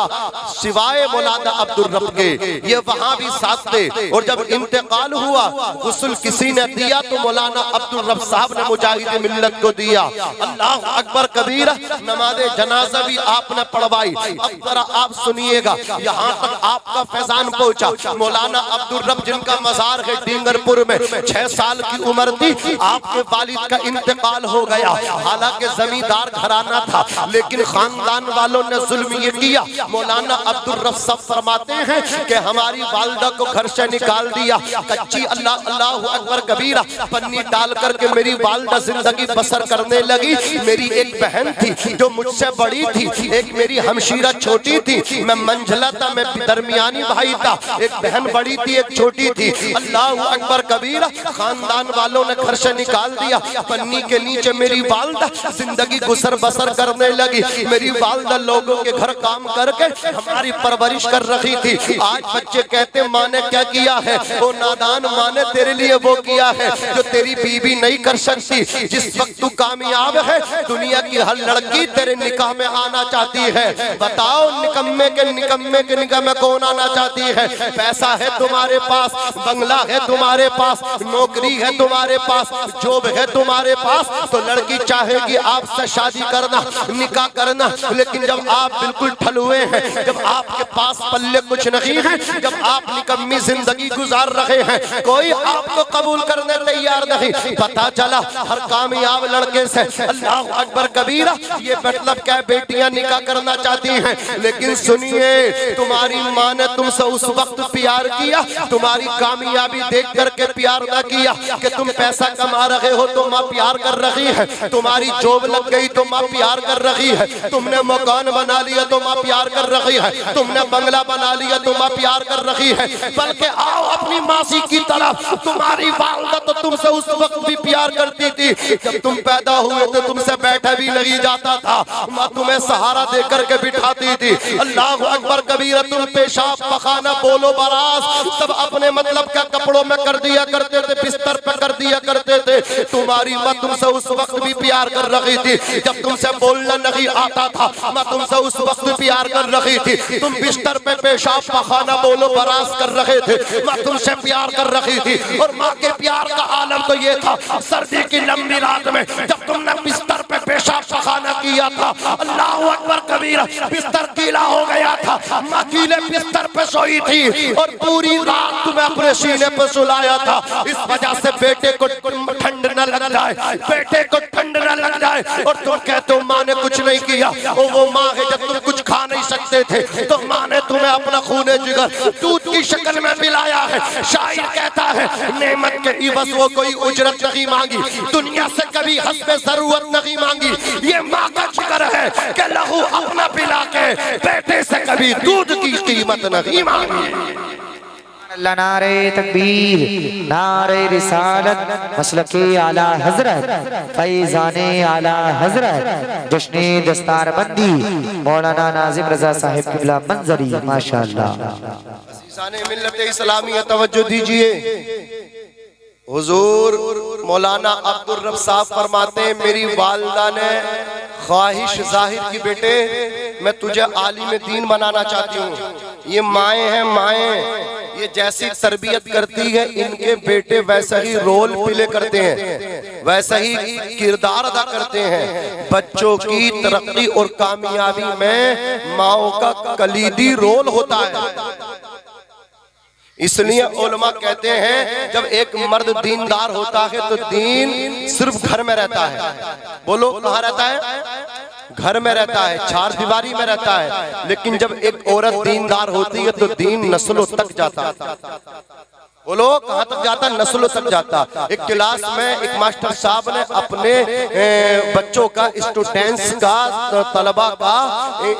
سوائے مولانا عبدالرب کے، یہ وہاں بھی ساتھ تھے۔ اور جب انتقال ہوا غسل کسی نے دیا تو مولانا عبدالرب صاحب نے مجاہد ملت کو دیا۔ اللہ اکبر کبیرہ۔ نماز جنازہ بھی آپ نے پڑھوائی۔ اب ذرا آپ سنیے گا، یہاں یہاں تک آپ کا فیضان پہنچا۔ مولانا عبدالرب جن کا مزار ہے ڈینگر پور میں، 6 سال کی عمر تھی، آپ کے والد کا انتقال ہو گیا۔ حالانکہ زمیندار گھرانہ تھا لیکن خاندان والوں نے ظلم یہ کیا۔ مولانا عبدالرب صاحب فرماتے ہیں کہ ہماری والدہ کو گھر سے نکال دیا، کچی اللہ اکبر کبیرہ پنی ڈال کر کے میری والدہ زندگی بسر کرنے لگی۔ میری ایک بہن تھی جو مجھ سے بڑی تھی، ایک میری ہمشیرہ چھوٹی تھی، میں منجھلا تھا، میں درمیانی بھائی تھا، ایک بہن بڑی تھی ایک چھوٹی تھی۔ اللہ اکبر کبیرہ خاندان والوں نے گھر سے نکال دیا، پنی کے نیچے میری والدہ زندگی گزر بسر کرنے لگی۔ میری والدہ لوگوں کے گھر کام کر کے ہماری پرورش کر رہی تھی۔ آج بچے کہتے ہیں ماں نے کیا کیا ہے؟ وہ نادان، ماں نے تیرے لیے وہ کیا ہے جو تیری بیوی نہیں کر سکتی۔ جس وقت تو کامیاب ہے دنیا کی ہر لڑکی تیرے نکاح میں آنا چاہتی ہے۔ بتاؤ نکمے کے نکاح میں کون آنا چاہتی ہے؟ پیسہ ہے تمہارے پاس، بنگلہ ہے تمہارے پاس، نوکری ہے تمہارے پاس، جاب ہے تمہارے پاس، تو لڑکی چاہے گی آپ سے شادی کرنا، نکاح کرنا۔ لیکن جب آپ بالکل ٹھلوے ہیں، جب آپ کے پاس پلے کچھ نہیں ہے، جب آپ نکمی زندگی گزار رہے ہیں، کوئی آپ کو قبول کرنے تیار نہیں۔ پتا چلا ہر کامیاب لڑکے سے اللہ اکبر کبیرہ یہ مطلب کیا بیٹیاں نکاح کرنا چاہتی ہیں۔ لیکن سنیے، تمہاری ماں نے تم سے اس وقت پیار کیا، تمہاری کامیابی دیکھ کر کے پیار نہ کیا کہ تم پیسہ کما رہے ہو تو ماں پیار کر رہی ہے، تمہاری جاب لگ گئی تو ماں پیار کر رہی ہے، تم نے مکان بنا لیا تو ماں پیار کر رہی ہے، تم نے بنگلہ بنا لیا تو ماں پیار کر رہی ہے۔ بلکہ آؤ اپنی ماسی کی طرف، تمہاری والدہ تو تم سے اس وقت بھی پیار کرتی تھی جب تم پیدا ہوئے تو تم سے بیٹھا بھی نہیں جاتا تھا، ماں تمہیں سہارا دے کر کے بٹھاتی تھی۔ اللہ اکبر کبیرہ تم پیشاب پخانہ بولو براز سب اپنے مطلب کا کپڑوں میں کر دیا کرتے تھے، بستر پہ کر دیا کرتے تھے۔ تمہاری ماں تم سے اس وقت بھی پیار کر رہی تھی جب تم سے بولنا نہیں آتا تھا، ماں تم سے اس وقت پیار کر رہی تھی۔ تم بستر پہ پیشاب پخانہ بولو براز کر رہے تھے، ماں تم سے پیار کر رہی تھی۔ اور ماں کے پیار کا عالم تو یہ تھا، سردی کی لمبی رات میں جب تم نے بستر پہ پیشاب پخانہ کیا تھا، اللہ اکبر کبیرہ بستر گیلا ہو گیا تھا، ماں گیلے بستر پہ سوئی تھی اور پوری رات تمہیں اپنے سینے پہ سلایا تھا، اس وجہ سے بیٹے کو ٹھنڈ نہ لگ جائے، بیٹے کو ٹھنڈ نہ لگ جائے۔ اور تم کہتے ہو ماں نے کچھ نہیں کیا، وہ ماں ہے جب تم کچھ کھا نہیں سکتے تھے تو ماں نے تمہیں اپنا خون جگر دودھ کی شکل میں پلایا ہے۔ شاعر کہتا ہے نعمت کے عوض وہ کوئی اجرت نہیں مانگی، دنیا سے کبھی حسب ضرورت نہیں مانگی۔ یہ ماں کا شکر ہے کہ لہو اپنا پلا کے بیٹے سے کبھی دودھ کی قیمت نہیں مانگی۔ اللہ نعرہ تکبیر، نعرہ رسالت، مسلک اعلیٰ حضرت، فیضان اعلیٰ حضرت، جشن دستار بندی مولانا ناظم رضا صاحب قبلہ منظری، ماشاءاللہ۔ عزیزان ملت اسلامیہ توجہ دیجئے، حضور مولانا عبدالرب صاحب فرماتے ہیں میری والدہ نے خواہش ظاہر کی بیٹے میں تجھے عالم دین بنانا چاہتی ہوں۔ یہ مائیں ہیں، مائیں یہ جیسی تربیت کرتی ہے ان کے بیٹے ویسا ہی رول پلے کرتے ہیں، ویسا ہی کردار ادا کرتے ہیں۔ بچوں کی ترقی اور کامیابی میں ماؤں کا کلیدی رول ہوتا ہے۔ اس لیے علماء کہتے ہیں جب ایک مرد دیندار ہوتا ہے تو دین صرف گھر میں رہتا ہے۔ بولو کہاں رہتا ہے؟ گھر میں رہتا ہے، چار دیواری میں رہتا ہے۔ لیکن جب ایک عورت دیندار ہوتی ہے تو دین نسلوں تک جاتا ہے۔ بولو کہاں تک جاتا؟ نسلوں تک جاتا۔ ایک کلاس میں ایک ماسٹر صاحب نے اپنے بچوں کا، اسٹوڈنٹس کا، طلبہ کا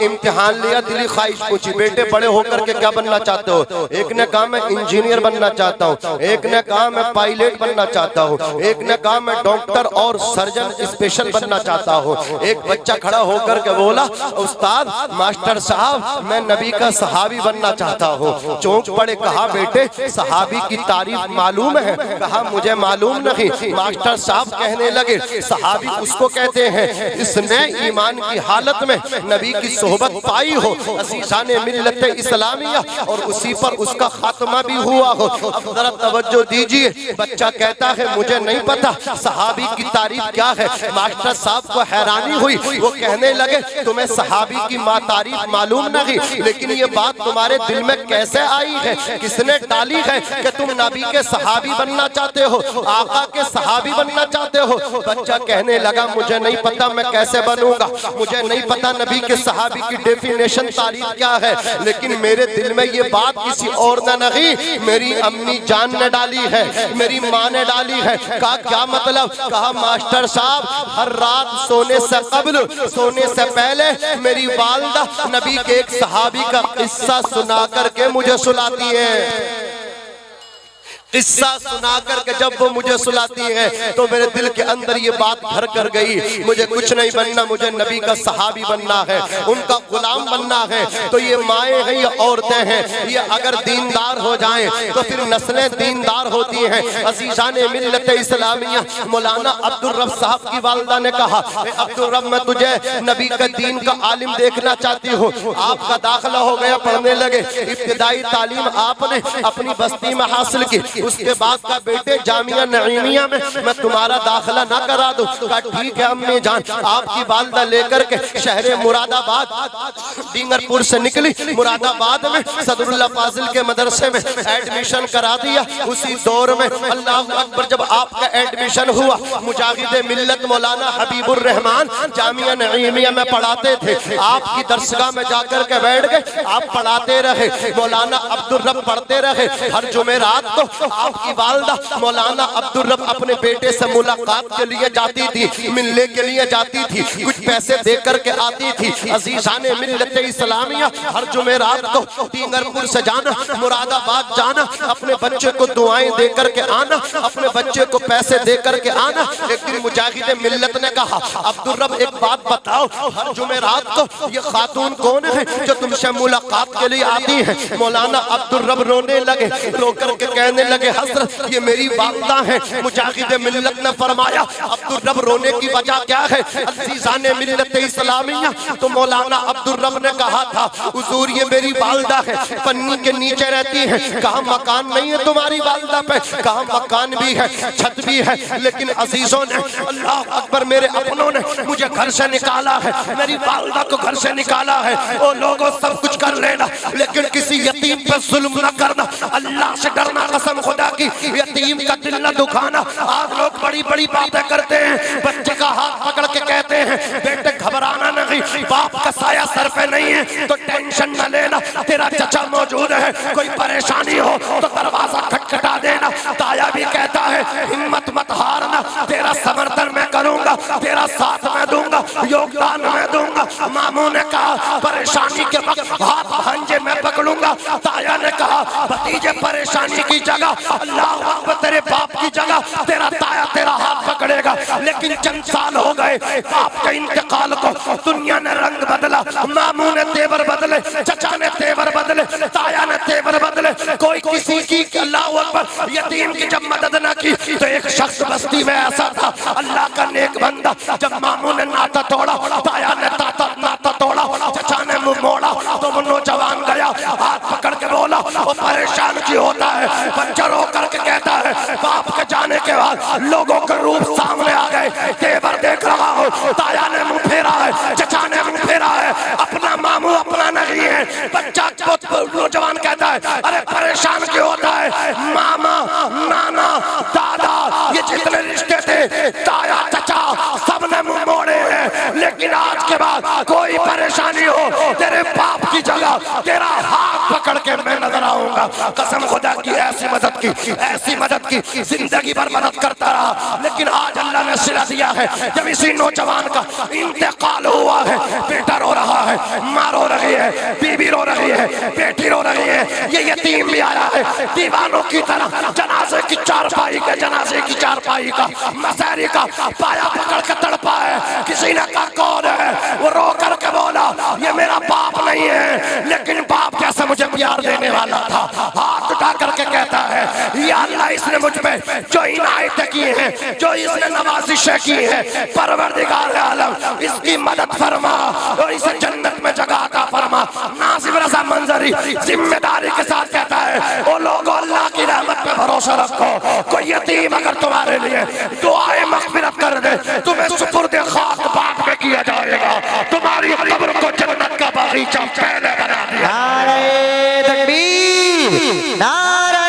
امتحان لیا، دلی خواہش پوچھی بیٹے بڑے ہو کر کے کیا بننا چاہتے ہو؟ ایک نے کہا میں انجینئر بننا چاہتا ہوں، ایک نے کہا میں پائلٹ بننا چاہتا ہوں، ایک نے کہا میں ڈاکٹر اور سرجن اسپیشل بننا چاہتا ہوں۔ ایک بچہ کھڑا ہو کر کے بولا استاد ماسٹر صاحب میں نبی کا صحابی بننا چاہتا ہوں۔ چونک پڑے کہا بیٹے صحابی کی کی تعریف معلوم ہے؟ کہا مجھے معلوم نہیں۔ ماسٹر صاحب کہنے لگے صحابی اس کو کہتے ہیں اس نے ایمان کی حالت میں نبی کی صحبت پائی ہو، عزیزان ملت اسلامیہ، اور اسی پر اس کا خاتمہ بھی ہوا ہو۔ اب ذرا توجہ دیجئے، بچہ کہتا ہے مجھے نہیں پتا صحابی کی تعریف کیا ہے۔ ماسٹر صاحب کو حیرانی ہوئی، وہ کہنے لگے تمہیں صحابی کی تعریف معلوم نہیں، لیکن یہ بات تمہارے دل میں کیسے آئی ہے، کس نے ڈالی ہے کہ تم نبی کے صحابی بننا چاہتے ہو، آقا کے صحابی بننا چاہتے ہو؟ بچہ کہنے لگا مجھے نہیں پتا میں کیسے بنوں گا، مجھے نہیں پتا نبی کے صحابی کی ڈیفینیشن تعریف کیا ہے، لیکن میرے دل میں یہ بات کسی اور نے نہیں، میری امی جان نے ڈالی ہے، میری ماں نے ڈالی ہے۔ کہا کیا مطلب؟ کہا ماسٹر صاحب ہر رات سونے سے قبل، سونے سے پہلے میری والدہ نبی کے ایک صحابی کا قصہ سنا کر کے مجھے سلاتی ہے۔ قصہ سنا کر کے جب وہ مجھے سلاتی ہے تو میرے دل کے اندر یہ بات گھر کر گئی، مجھے کچھ نہیں بننا، مجھے نبی کا صحابی بننا ہے، ان کا غلام بننا ہے۔ تو یہ مائیں ہیں، یہ عورتیں ہیں، یہ اگر دیندار ہو جائیں تو پھر نسلیں دیندار ہوتی ہیں۔ عزیزان ملت اسلامیہ، مولانا عبدالرب صاحب کی والدہ نے کہا عبدالرب میں تجھے نبی کا دین کا عالم دیکھنا چاہتی ہوں۔ آپ کا داخلہ ہو گیا، پڑھنے لگے، ابتدائی تعلیم آپ نے اپنی بستی میں حاصل کی، اس کے بعد کا بیٹے جامعہ نعیمیہ میں تمہارا داخلہ نہ کرا دوں؟ کہا ٹھیک ہے امی جان۔ آپ کی والدہ لے کر کے شہر مراد آباد ڈینگر پور سے نکلی، مراد آباد میں صدر اللہ فاضل کے مدرسے میں ایڈمیشن کرا دیا۔ اسی دور میں اللہ اکبر جب آپ کا ایڈمیشن ہوا، مجاہد ملت مولانا حبیب الرحمان جامعہ نعیمیہ میں پڑھاتے تھے، آپ کی درسگاہ میں جا کر کے بیٹھ گئے، آپ پڑھاتے رہے، مولانا عبدالرب پڑھتے رہے۔ ہر جمعرات کو آپ کی والدہ مولانا عبدالرب اپنے بیٹے سے ملاقات کے لیے جاتی تھی، ملنے کے لیے جاتی تھی، کچھ پیسے دے کر کے آتی تھی۔ عزیزان ملت اسلامیہ، ہر جمعرات کو ڈینگر پور سے جانا، مراد آباد جانا، اپنے بچے کو دعائیں دے کر کے آنا، اپنے بچے کو پیسے دے کر کے آنا۔ ایک دن مجاہد ملت نے کہا عبدالرب ایک بات بتاؤ، ہر جمعرات کو یہ خاتون کون ہے جو تم سے ملاقات کے لیے آتی ہے؟ مولانا عبدالرب رونے لگے، رو کر کے کہنے لگے حضرت یہ میری والدہ ہیں۔ مجاہد ملت نے فرمایا عبدالرب رونے کی وجہ کیا ہے؟ عزیزان ملت اسلامیہ، تو مولانا عبدالرب نے کہا تھا حضور یہ میری والدہ ہے، پنی کے نیچے رہتی ہیں۔ کہا مکان نہیں ہے تمہاری والدہ پہ؟ کہا مکان بھی ہے، چھت بھی ہے، لیکن عزیزوں نے اللہ اکبر میرے اپنوں نے مجھے گھر سے نکالا ہے، میری والدہ کو گھر سے نکالا ہے۔ او لوگوں سب کچھ کر لینا لیکن کسی یتیم پر ظلم نہ کرنا، اللہ سے ڈرنا، قسم خدا کی یتیم کا دل نہ دکھانا۔ آج لوگ بڑی بڑی باتیں کرتے ہیں، بچے کا ہاتھ پکڑ کے کہتے ہیں بیٹے گھبرانا نہیں، باپ کا سایہ سر پہ نہیں ہے تو ٹینشن نہ لینا، تیرا چچا موجود ہے، کوئی پریشانی ہو تو دروازہ کھٹکھٹا دینا۔ تایا بھی کہتا ہے ہمت مت ہارنا، تیرا سمرتن میں کروں گا، تیرا ساتھ میں دوں گا، یوگدان میں دوں گا۔ ماموں نے کہا پریشانی کے وقت ہاتھ بھانجے میں پکڑوں گا۔ تایا نے کہا بھتیجے پریشانی کی جگہ اللہ اکبر تیرے باپ کی جگہ تیرا تایا تیرا ہاتھ پکڑے گا۔ لیکن چند سال ہو گئے باپ کے انتقال کو، دنیا نے رنگ بدلا، ماموں نے تیور بدلے، چچا نے تیور بدلے، تایا نے تیور بدلے، کوئی کسی کی اللہ اکبر یتیم کی جب مدد نہ کی تو ایک شخص بستی میں ایسا تھا اللہ کا نیک بندہ، جب ماموں نے ناتا توڑا، تایا نے ناتا توڑا، چچا نے منہ موڑا تو وہ نوجوان گیا ہاتھ پکڑ کے بولا وہ پریشان کی ہوتا ہے، بچہ رو کر کے کہتا ہے باپ کے جانے کے بعد لوگوں کے روپ سامنے آ گئے، تیور دیکھ رہا ہوں، تایا نے منہ پھیرا ہے، چچا نے منہ پھیرا ہے، اپنا ماموں اپنا نہیں ہے۔ بچہ نوجوان کہتا ہے ارے پریشان کیوں ہوتا ہے؟ ماما نانا دادا یہ جتنے رشتے تھے تایا چچا سب نے منہ موڑے ہیں، لیکن آج کے بعد کوئی پریشانی ہو تیرے باپ کی جگہ تیرا ہاتھ پکڑ کے میں نظر آؤں گا۔ قسم خدا کی ایسی مدد کی، ایسی مدد کی، زندگی بھر مدد کرتا رہا، لیکن آج اللہ نے صلہ دیا ہے۔ جب اسی نوجوان کا انتقال ہوا ہے، بیٹا رو رہا ہے، ماں رو رہی ہے، بیوی رو رہی ہے، بیٹی رو رہی ہے، یہ یتیم بھی آیا ہے دیوانوں کی طرح جنازے کی چارپائی کے جنازے کی چارپائی کا مسیری کا پایا پکڑ کے تڑپا ہے۔ کسی نے کہا کون ہے؟ وہ رو کر کے بولا یہ میرا باپ نہیں ہے لیکن باپ جیسا مجھے پیار دینے والا تھا۔ ہاتھ اٹھا کر کے کہتا ہے میں جو عنایتیں کی ہیں، جو اس نے نوازشیں کی ہیں، پروردگار عالم اس کی مدد فرما اور اسے جنت میں جگہ عطا فرما۔ ناظم رضا منظری ذمہ داری کے ساتھ کہتا ہے او لوگو اللہ کی رحمت پہ بھروسہ رکھو، کوئی یتیم اگر تمہارے لیے دعائے مغفرت کر دے تمہیں سپرد خاک باغ میں کیا جائے گا، تمہاری قبر کو جنت کا باغیچہ پہلے بنا دیا۔ نعرہ تکبیر، نعرہ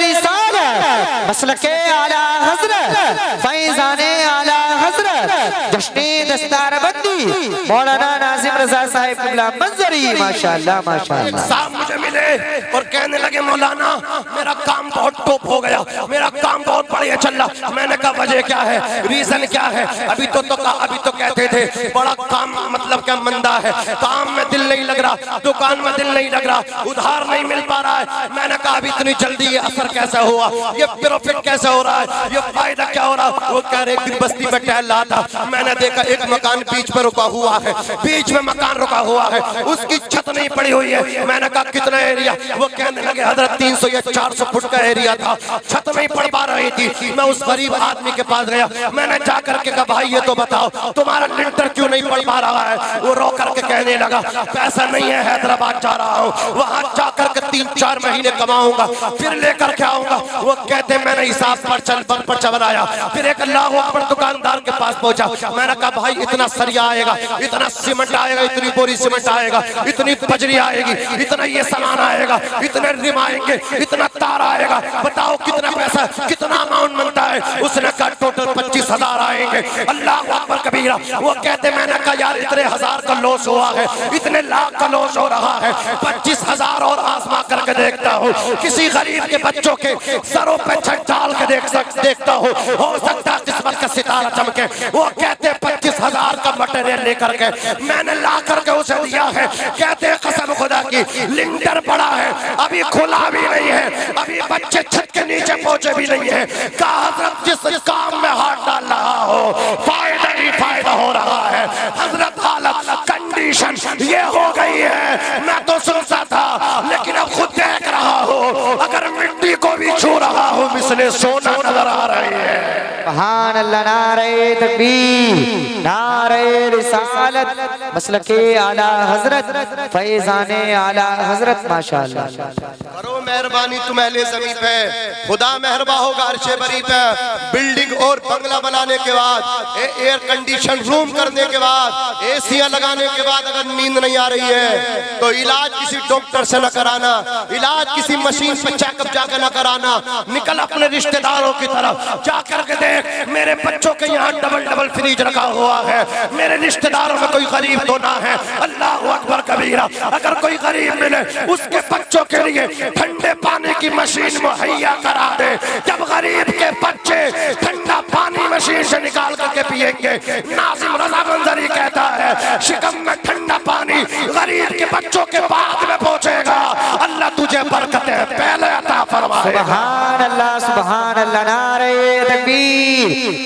رسالت، مسلک اعلی حضرت، فیضان اعلی حضرت، جشن دستار بندی مولانا ناظم رضا صاحب قبلہ منظری، ماشاءاللہ ماشاءاللہ۔ صاحب مجھے ملے اور کہنے لگے مولانا میرا کام بہت ٹوپ ہو گیا، میرا کام بہت بڑھیا چل رہا۔ میں نے کہا وجہ کیا ہے، ریزن کیا ہے؟ ابھی تو کہتے تھے بڑا کام مطلب کیا مندہ ہے، کام میں دل نہیں لگ رہا، دکان میں دل نہیں لگ رہا، ادھار نہیں مل پا رہا ہے۔ میں نے کہا ابھی اتنی جلدی یہ اثر کیسے ہوا، یہ پروفٹ کیسے ہو رہا ہے، یہ فائدہ کیا ہو رہا؟ وہ کہہ رہے ایک بستی میں ٹہل رہا تھا، میں نے دیکھا ایک مکان بیچ میں رکا ہوا ہے، بیچ میں مکان رکا ہوا ہے، اس کی چھت نہیں پڑی ہوئی ہے۔ میں نے کہا کتنا ایریا؟ وہ کہنے لگے حضرت 300 یا 400 فٹ کا ایریا تھا، چھت نہیں پڑ پا رہی تھی۔ میں اس غریب آدمی کے پاس گیا، میں نے جا کر کے کہا بھائی یہ تو بتاؤ تمہارا لنٹر کیوں نہیں پڑ پا رہا ہے؟ وہ رو کر کے کہنے لگا پیسہ نہیں ہے، حیدرآباد جا رہا ہوں، وہاں جا کر کے 3-4 مہینے کماؤں گا پھر لے کر کے آؤں گا۔ وہ کہتے میں نے حساب پر چبرایا، پھر ایک اللہ اکبر دکاندار کے پاس پہنچا، میں نے کہا بھائی اتنا سریا آئے گا، اتنا سیمنٹ آئے گا، اتنی بوری سیمنٹ آئے گا، اتنی بجری آئے گی، اتنا یہ سامان آئے گا، اتنے رم آئیں گے، اتنا تار آئے گا، بتاؤ کتنا پیسہ کتنا اماؤنٹ بنتا ہے؟ اس نے کہا ٹوٹل 25,000 آئیں گے۔ اللہ اکبر کبیرہ۔ وہ کہتے میں نے کہا یار اتنے ہزار کا لوس ہوا ہے، اتنے لاکھ کا لوس ہو رہا ہے، 25,000 اور آزما کر کے دیکھتا ہوں، کسی غریب کے بچوں کے سروں پہ چھت ڈال کے دیکھتا ہوں، ہو سکتا ہے قسمت کا ستارہ چمکے۔ وہ کہتے 25,000 کا مٹیریل لے کر کے میں نے لا کر کے اسے دیا ہے، کہتے قسم خدا کی لنٹر بڑا ہے، ابھی کھلا بھی نہیں ہے، ابھی بچے چھت کے نیچے پہنچے بھی نہیں ہیں۔ کہا حضرت جس کام میں ہاتھ ڈال رہا ہو فائدہ ہی فائدہ ہو رہا ہے۔ حضرت حالت کنڈیشن یہ ہو گئی ہے، میں تو سنتا تھا لیکن اب خود دیکھ رہا ہوں، اگر مٹی کو بھی چھو رہا ہوں مثل سونا نظر آ رہی ہے۔ سبحان اللہ، نعرہ تکبیر، نعرہ رسالت، مسلک اعلی حضرت، فیضان اعلی حضرت، ماشاءاللہ۔ کرو مہربانی تم اہل زمین پہ، خدا مہربان ہوگا عرش بری پہ۔ بلڈنگ اور بنگلہ بنانے کے بعد، ایئر کنڈیشن روم کرنے کے بعد، اے سیاں لگانے کے بعد اگر نیند نہیں آ رہی ہے تو علاج کسی ڈاکٹر سے نہ کرانا، علاج کسی مشین پہ چیک اپ جا کے نہ کرانا، نکل اپنے رشتہ داروں کی طرف جا کر کے دیکھ میرے بچوں کے یہاں ڈبل فریج رکھا ہوا ہے، میرے رشتہ داروں میں کوئی غریب تو نہ ہے۔ اللہ اکبر کبیرہ۔ اگر کوئی غریب ملے اس کے بچوں کے لیے ٹھنڈے پانی کی مشین مہیا کرا دے، جب غریب کے بچے ٹھنڈا پانی مشین سے نکال کر کے پیئیں گے، ناظم رضا منظری کہتا ہے شکم میں ٹھنڈا پانی غریب کے بچوں کے بعد میں پہنچے گا۔ اللہ تجھے برکتیں پہلے عطا فرمائے۔ سبحان اللہ، سبحان اللہ، نعرہ تکبیر،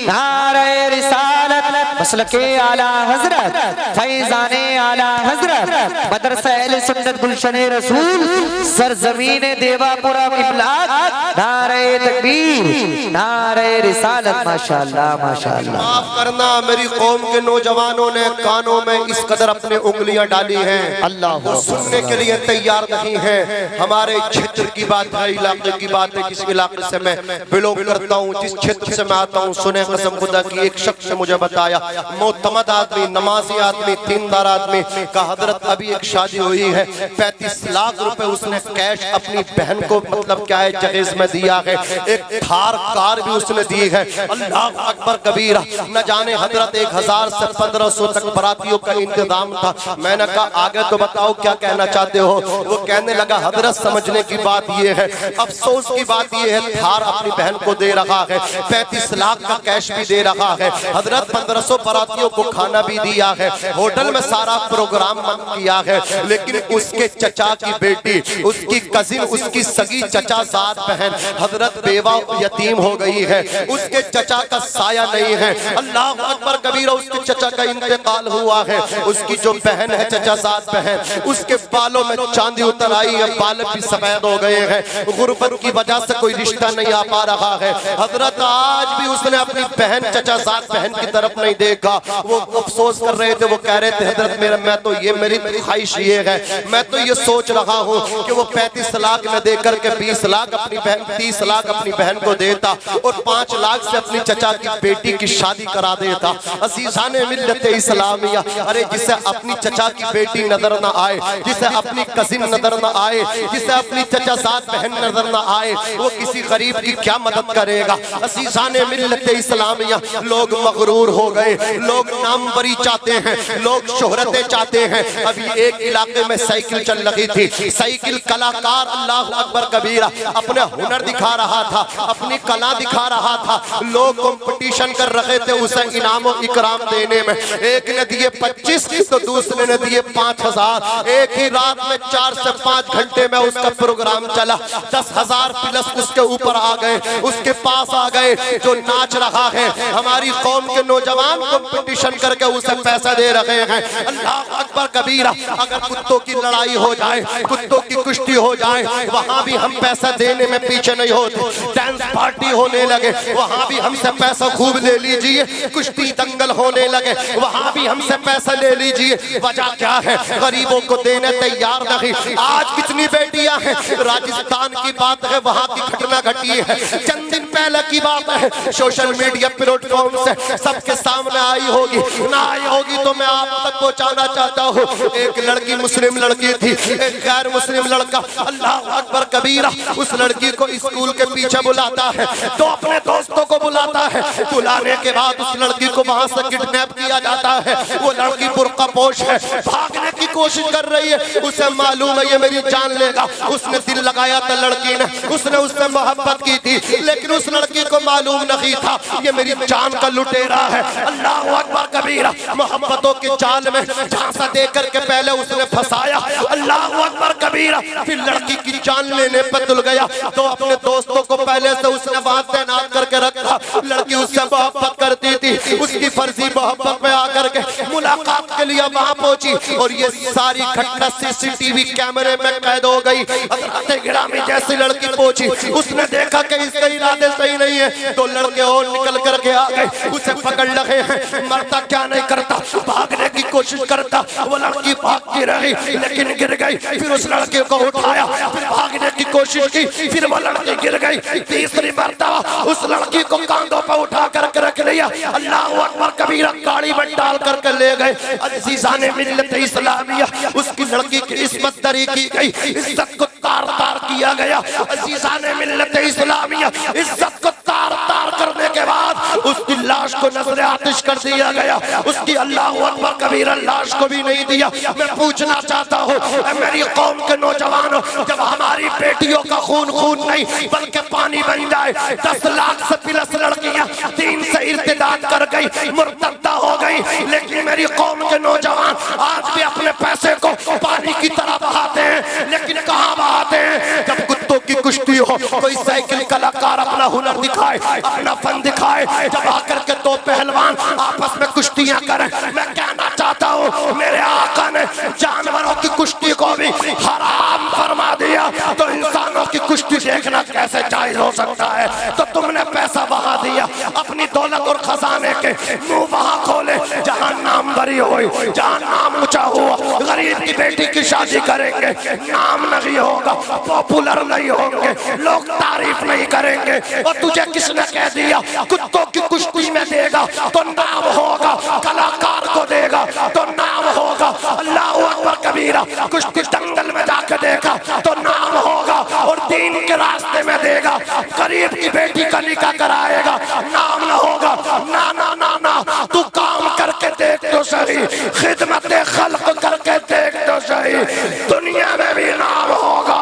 نعرہ رسالت، مسلک اعلی حضرت، فیضان اعلی حضرت، مدرسہ اہل سنت گلشن رسول، سرزمین دیوا پورا املاک، نعرہ تکبیر، نعرہ رسالت، ماشاءاللہ ماشاءاللہ۔ معاف کرنا میری قوم کے نوجوانوں نے کانوں میں اس قدر اپنے انگلیاں ڈالی ہیں، وہ سننے کے لیے تیار نہیں ہے۔ ہمارے چھتر کی بات ہے، علاقے کی بات ہے، کس علاقے سے میں بلونگ کرتا ہوں، جس چھتر سے میں آتا ہوں، سنیں قسم خدا کی ایک شخص نے مجھے بتایا، معتمد آدمی، نمازی آدمی، دیندار آدمی کا حضرت ابھی ایک شادی ہوئی ہے، 35 لاکھ روپے اس نے کیش اپنی بہن کو مطلب کیا ہے جہیز میں دیا ہے، ایک تھار کار بھی اس نے دی ہے۔ اللہ اکبر کبیرہ۔ نہ جانے حضرت 1000 سے 1500 تک براتیوں کا انتظام تھا۔ میں نے کہا آگے تو بتاؤ کیا کہنا چاہتے ہو؟ وہ کہنے لگا حضرت سمجھنے کی بات یہ ہے، افسوس کی بات یہ ہے، تھار اپنی بہن کو دے رہا ہے، 35 لاکھ کا کیش بھی دے رہا ہے، حضرت 1500 براتیوں کو کھانا بھی دیا ہے، ہوٹل میں سارا پروگرام من کیا ہے، لیکن اس کے چچا کی بیٹی، اس کی کزن، اس کی سگی چچا زاد بہن حضرت بیوہ یتیم ہو گئی ہے، اس کے چچا کا سایہ نہیں ہے۔ اللہ اکبر کبیرہ، اس کے چچا کا انتقال ہوا ہے، اس کی جو بہن ہے چچا زاد بہن، اس کے بالوں میں چاندی اتر آئی ہے، بال بھی سفید ہو گئے ہیں، غربت کی وجہ سے کوئی رشتہ نہیں آ پا رہا ہے۔ حضرت آج بھی اس نے اپنی بہن چچا زاد بہن کی طرف نہیں دیکھا، وہ افسوس کر رہے تھے، وہ کہہ رہے تھے حضرت میں تو یہ میری خواہش یہ ہے، میں تو یہ سوچ رہا ہوں کہ وہ 35 لاکھ نہ دے کر کے 20 لاکھ اپنی بہن، 30 لاکھ اپنی بہن کو دیتا اور 5 لاکھ سے اپنی چچا کی بیٹی کی شادی کرا دیتا۔ عزیزان ملت اسلامیہ، ارے جسے اپنی چچا کی بیٹی نظر نہ آئے، جسے اپنی کزن نظر نہ آئے، جسے اپنی چچا زاد بہن نظر نہ آئے، وہ کسی غریب کی کیا مدد کرے گا؟ عزیزان ملت اسلامیہ، لوگ مغرور ہو گئے، لوگ ناموری چاہتے ہیں، لوگ شہرتیں چاہتے ہیں۔ ابھی ایک علاقے میں سائیکل چل رہی تھی، سائیکل کلاکار اللہ اکبر کبیرہ اپنا ہنر دکھا رہا تھا، اپنی کلا دکھا رہا تھا، لوگ کمپٹیشن کر رہے تھے اسے انعام و اکرام دینے میں۔ ایک نے دیے 25 تو دوسرے نے دیے 5000۔ ایک ہی رات میں 4 سے 5 گھنٹے میں اس کا پروگرام چلا، 10,000 پلس اس کے اوپر آ گئے، اس کے پاس آ گئے جو ناچ رہا ہے۔ ہماری قوم کے نوجوان کمپٹیشن کر کے اسے پیسہ دے رہے ہیں۔ اللہ اکبر کبیرہ، اگر کتوں کی لڑائی ہو جائے، کتوں کی کشتی ہو جائے، وہاں بھی ہم پیسہ دینے میں پیچھے نہیں ہوتے۔ ڈانس پارٹی ہونے لگے، وہاں بھی ہم سے پیسہ خوب لے لیجئے۔ کشتی دنگل ہونے لگے، وہاں بھی ہم سے پیسہ لے لیجئے۔ وجہ کیا ہے؟ غریبوں کو دینے تیار نہیں۔ آج کتنی بیٹیاں ہیں، راجستھان کی بات ہے، وہاں کی گھٹنا گھٹی ہے، چند دن پہلے کی بات ہے، سوشل میڈیا پلیٹ فارم سے سب کے سامنے آئی ہوگی، نہ آئی ہوگی تو میں آپ تک پہنچانا چاہتا ہوں۔ ایک لڑکی مسلم لڑکی تھی، ایک غیر مسلم لڑکا، اللہ اکبر کبیرہ، اس لڑکی کو اسکول کے پیچھے بلاتا ہے تو اپنے دوستوں کو بلاتا ہے، بلانے کے بعد اس لڑکی کو وہاں سے کڈنیپ کیا جاتا ہے۔ وہ لڑکی برقع پوش ہے، بھاگنے کی کوشش کر رہی ہے، اسے معلوم ہے یہ میری جان لے گا۔ اس نے دل لگایا تھا لڑکی نے، اس نے اس سے محبت کی تھی، لیکن اس لڑکی کو معلوم نہیں تھا یہ میری جان کا لٹیرا ہے۔ اللہ اکبر کبیرہ، محبتوں کے جال میں جھانسا دے کر کے پہلے اس نے پھنسایا، اللہ اکبر کبیرہ، پھر لڑکی کی جان لینے پہ تل گیا تو اپنے دوستوں کو پہلے سے اس نے وہاں تعینات کر کے رکھا۔ لڑکی اس سے محبت کرتی تھی، اس کی فرضی محبت میں آ کر کے ملاقات کے لیے وہاں پہنچی اور یہ ساری گھٹنا CCTV کیمرے میں قید ہو گئی۔ حضرت گرامی جیسی لڑکی پہنچی، اس نے دیکھا کہ اس کے ارادے صحیح نہیں ہے، دو لڑکے اور نکل کر کے آ گئے، اسے پکڑ لگے ہیں، مرتا کیا نہیں کرتا، بھاگنے کی کوشش کرتا، وہ لڑکی بھاگتی رہی لیکن گر گئی، پھر اس لڑکے کو اٹھایا، پھر بھاگنے کی کوشش کی، پھر وہ لڑکی گر گئی، تیسری مرتبہ اس لڑکی کو کاندھوں پہ اٹھا کر کے رکھ لیا، اللہ اکبر کبیرہ، گاڑی میں ڈال کر کے لے گئے۔ عزیزان ملت اسلامیہ، اس کی لڑکی کی عصمت دری کی گئی، عزت کو تار تار کیا گیا۔ عزیزان ملت اسلامیہ، عزت کو تار تار کرنے کے بعد اس کی لاش کو نظر آتش کر دیا گیا، اس کی اللہ اکبر کبیرہ لاش کو بھی نہیں دیا۔ میں پوچھنا چاہتا ہوں اے میری قوم کے نوجوانوں، جب ہماری بیٹیوں کا خون خون نہیں بلکہ پانی بن جائے، 10 لاکھ سے پلس لڑکیاں دین سے ارتداد کر گئی، مرتدہ ہو گئی، لیکن میری قوم کے نوجوان آج بھی اپنے پیسے کو پانی کی طرح بہاتے ہیں، لیکن کہاں بہاتے ہیں؟ جب کتوں کی کشتی ہو، کوئی سائیکل کلاکار اپنا ہنر دکھائے، اپنا فن دکھائے، جب آ کر کے دو پہلوان آپس میں کشتیاں کریں، میں کہنا چاہتا ہوں میرے آقا نے جانوروں کی کشتی کو بھی حرام فرما دیا، تو انسانوں کی کشتی دیکھنا کیسے جائز ہو سکتا ہے؟ تو تم نے پیسہ وہاں دیا، اپنی دولت اور خزانے کے منہ وہاں کھولے جہاں نام بری ہوئی، جہاں نام اونچا ہوا۔ غریب کی بیٹی کی شادی کریں گے، نام نہیں ہوگا، پاپولر نہیں ہوں گے، لوگ تعریف نہیں کریں گے، اور تجھے کس نے کہہ دیا کتوں کی کشتی میں دے گا تو نام ہوگا، کلاکار کو دے گا تو نام ہوگا، اللہ اکبر کبیرہ، کشتی دنگل میں جا کے دیکھا تو نام ہوگا، اور دین کے راستے میں دے گا، غریب کی بیٹی کا نکاح کرائے گا، نام نہ ہوگا۔ نا نا نا نا، تو کام کر کے دیکھ تو صحیح، خدمت خلق کر کے دیکھ تو صحیح، دنیا میں بھی نام ہوگا،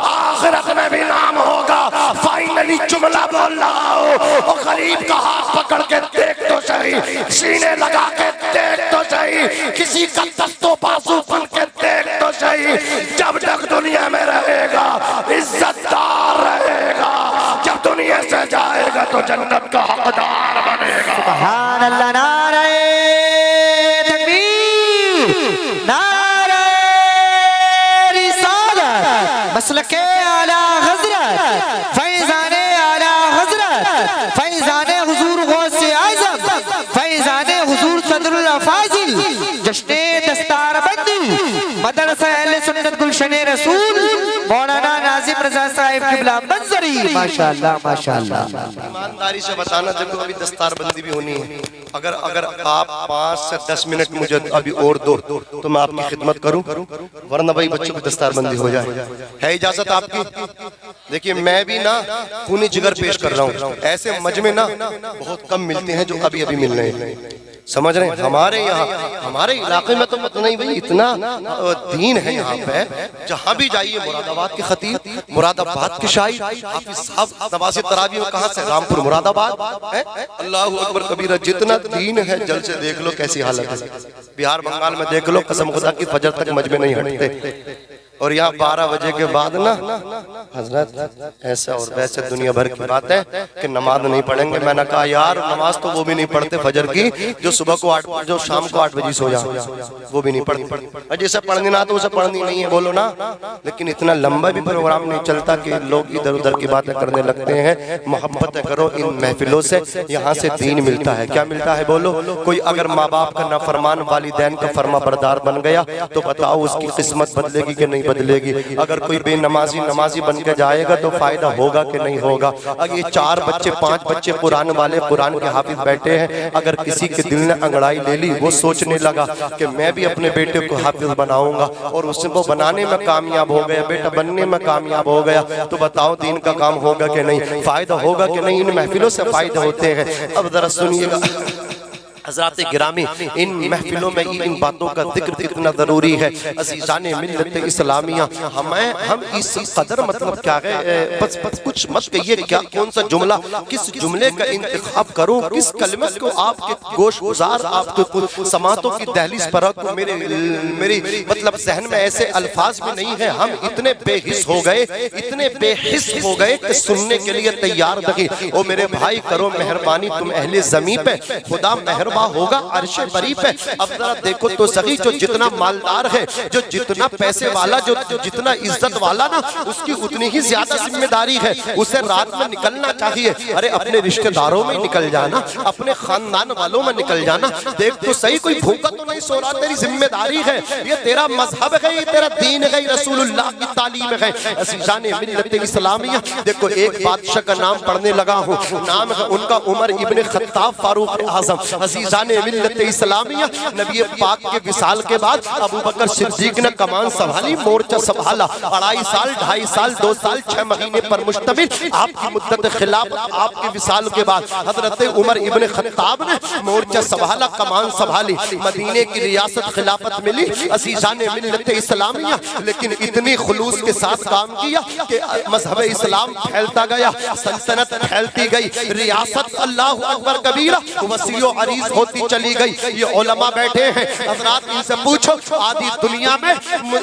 آخرت میں بھی نام ہوگا۔ فائنلی جملہ بول رہا ہوں، اور غریب کا ہاتھ پکڑ کے دیکھ تو صحیح، سینے لگا کے دیکھ تو صحیح، کسی کا دست و بازو بن کے دیکھ تو صحیح، جب تک دنیا میں رہے گا عزت دار رہے گا، جب دنیا سے جائے گا تو جنت کا حقدار بنے گا۔ سبحان اللہ، نعرہ تکبیر، نعرہ رسالت، مسلک اعلیٰ حضرت، فیضان اعلیٰ حضرت، فیضان حضور غوث اعظم، فیضان حضور صدر الافاضل، جشن دستار بندی، مدرسہ اہل سنت گلشن رسول، مولانا ناظم رضا صاحب قبلہ منظری۔ ماشاءاللہ ماشاءاللہ۔ ایمانداری سے بتانا، جب ابھی دستار بندی بھی ہونی ہے، اگر آپ 5 سے 10 منٹ مجھے ابھی اور دو تو میں آپ کی خدمت کروں، ورنہ بھائی بچوں کی دستار بندی ہو جائے۔ ہے اجازت آپ کی؟ دیکھیے میں بھی نا خونی جگر پیش کر رہا ہوں، ایسے مجمع نا بہت کم ملتے ہیں جو ابھی ابھی مل رہے ہیں، سمجھ رہے ہیں؟ ہمارے یہاں ہمارے علاقے میں تو پتہ نہیں بھائی اتنا دین ہے یہاں پہ، جہاں بھی جائیے مراد آباد کے خطیب، مراد آباد کے شاعر، حافظ صاحب نماز تراویح میں کہاں سے؟ رامپور مراد آباد ہے۔ اللہ اکبر کبیرہ، جتنا دین ہے جل سے دیکھ لو کیسی حالت ہے۔ بہار بنگال میں دیکھ لو، قسم خدا کی فجر تک مجمع نہیں ہٹتے، اور یہاں 12 بجے کے بعد نا حضرت ایسا اور ویسے دنیا بھر کی بات ہے کہ نماز نہیں پڑھیں گے۔ میں نے کہا یار نماز تو وہ بھی نہیں پڑھتے فجر کی جو صبح کو 8 جو شام کو 8 بجے سو جائے، وہ بھی نہیں پڑھتے۔ جیسے پڑھنی نہ تو اسے پڑھنی نہیں ہے، بولو نا۔ لیکن اتنا لمبا بھی پروگرام نہیں چلتا کہ لوگ ادھر ادھر کی باتیں کرنے لگتے ہیں۔ محبت کرو ان محفلوں سے، یہاں سے دین ملتا ہے۔ کیا ملتا ہے بولو؟ کوئی اگر ماں باپ کا نافرمان، والدین کا فرما بردار بن گیا تو بتاؤ اس کی قسمت بدلے گی کہ نہیں بدلے گی؟ اگر کوئی بے نمازی بن کے جائے گا تو فائدہ ہوگا کہ نہیں ہوگا؟ اگر یہ 4 بچے 5 بچے قرآن والے، قرآن کے حافظ بیٹھے ہیں، اگر کسی کے دل نے انگڑائی لے لی، وہ سوچنے لگا کہ میں بھی اپنے بیٹے کو حافظ بناؤں گا، اور اسے وہ بنانے میں کامیاب ہو گیا، بیٹا بننے میں کامیاب ہو گیا، تو بتاؤ دین کا کام ہوگا کہ نہیں؟ فائدہ ہوگا کہ نہیں؟ ان محفلوں سے فائدہ ہوتے ہیں۔ اب ذرا سنیے گا حضرات گرامی، ان محفلوں میں ان باتوں کا ذکر کتنا ضروری ہے۔ عزیزان ملت اسلامیہ، ہم اس قدر مطلب کیا ہے، بس کچھ مت کہیے، کیا کون سا جملہ، کس جملے کا انتخاب کروں، کس کلمہ کو آپ کے گوش گزار، آپ کے سماعتوں کی دہلیز پر رکھوں؟ میری مطلب ذہن میں ایسے الفاظ بھی نہیں ہیں۔ ہم اتنے بے حس ہو گئے، اتنے بے حس ہو گئے کہ سننے کے لیے تیار نہیں۔ او میرے بھائی کرو مہربانی، تم اہل زمین پہ خدا مہربان ہوگا عرش بری پہ۔ اب ذرا دیکھو تو صحیح، جو جتنا مالدار ہے، جو جتنا پیسے والا، جو جتنا عزت والا نا، اس کی اتنی ہی زیادہ ذمہ داری ہے، اسے رات میں نکلنا چاہیے۔ ارے اپنے رشتہ داروں میں نکل جانا، اپنے خاندان والوں میں نکل جانا، دیکھ تو صحیح کوئی بھوکا تو نہیں سو رہا، تیری ذمہ داری ہے، یہ تیرا مذہب ہے، یہ تیرا دین ہے، رسول اللہ کی تعلیم ہے۔ عزیزان ملت اسلامیہ، دیکھو ایک بادشاہ کا نام پڑھنے لگا ہوں، نام ہے ان کا عمر ابن خطاب فاروق اعظم۔ عزیزان ملت اسلامیہ، نبی پاک کے وصال کے بعد ابو بکر صدیق نے کمان سنبھالی، مورچہ سنبھالا، 2.5 سال 2.5 سال 2 سال 6 مہینے پر مشتمل آپ کی مدت خلافت، آپ کے وصال کے بعد حضرت عمر ابن خطاب نے مورچہ سنبھالا، کمان سنبھالی، مدینے کی ریاست خلافت ملی۔ عزیزان ملت اسلامیہ، لیکن اتنی خلوص کے ساتھ کام کیا کہ مذہب اسلام پھیلتا گیا، سلطنت پھیلتی گئی، ریاست اللہ اکبر کبیرہ وسیع و عریض ہوتی چلی گئی۔ یہ علماء بیٹھے ہیں، حضرات ان سے پوچھو، آدھی دنیا میں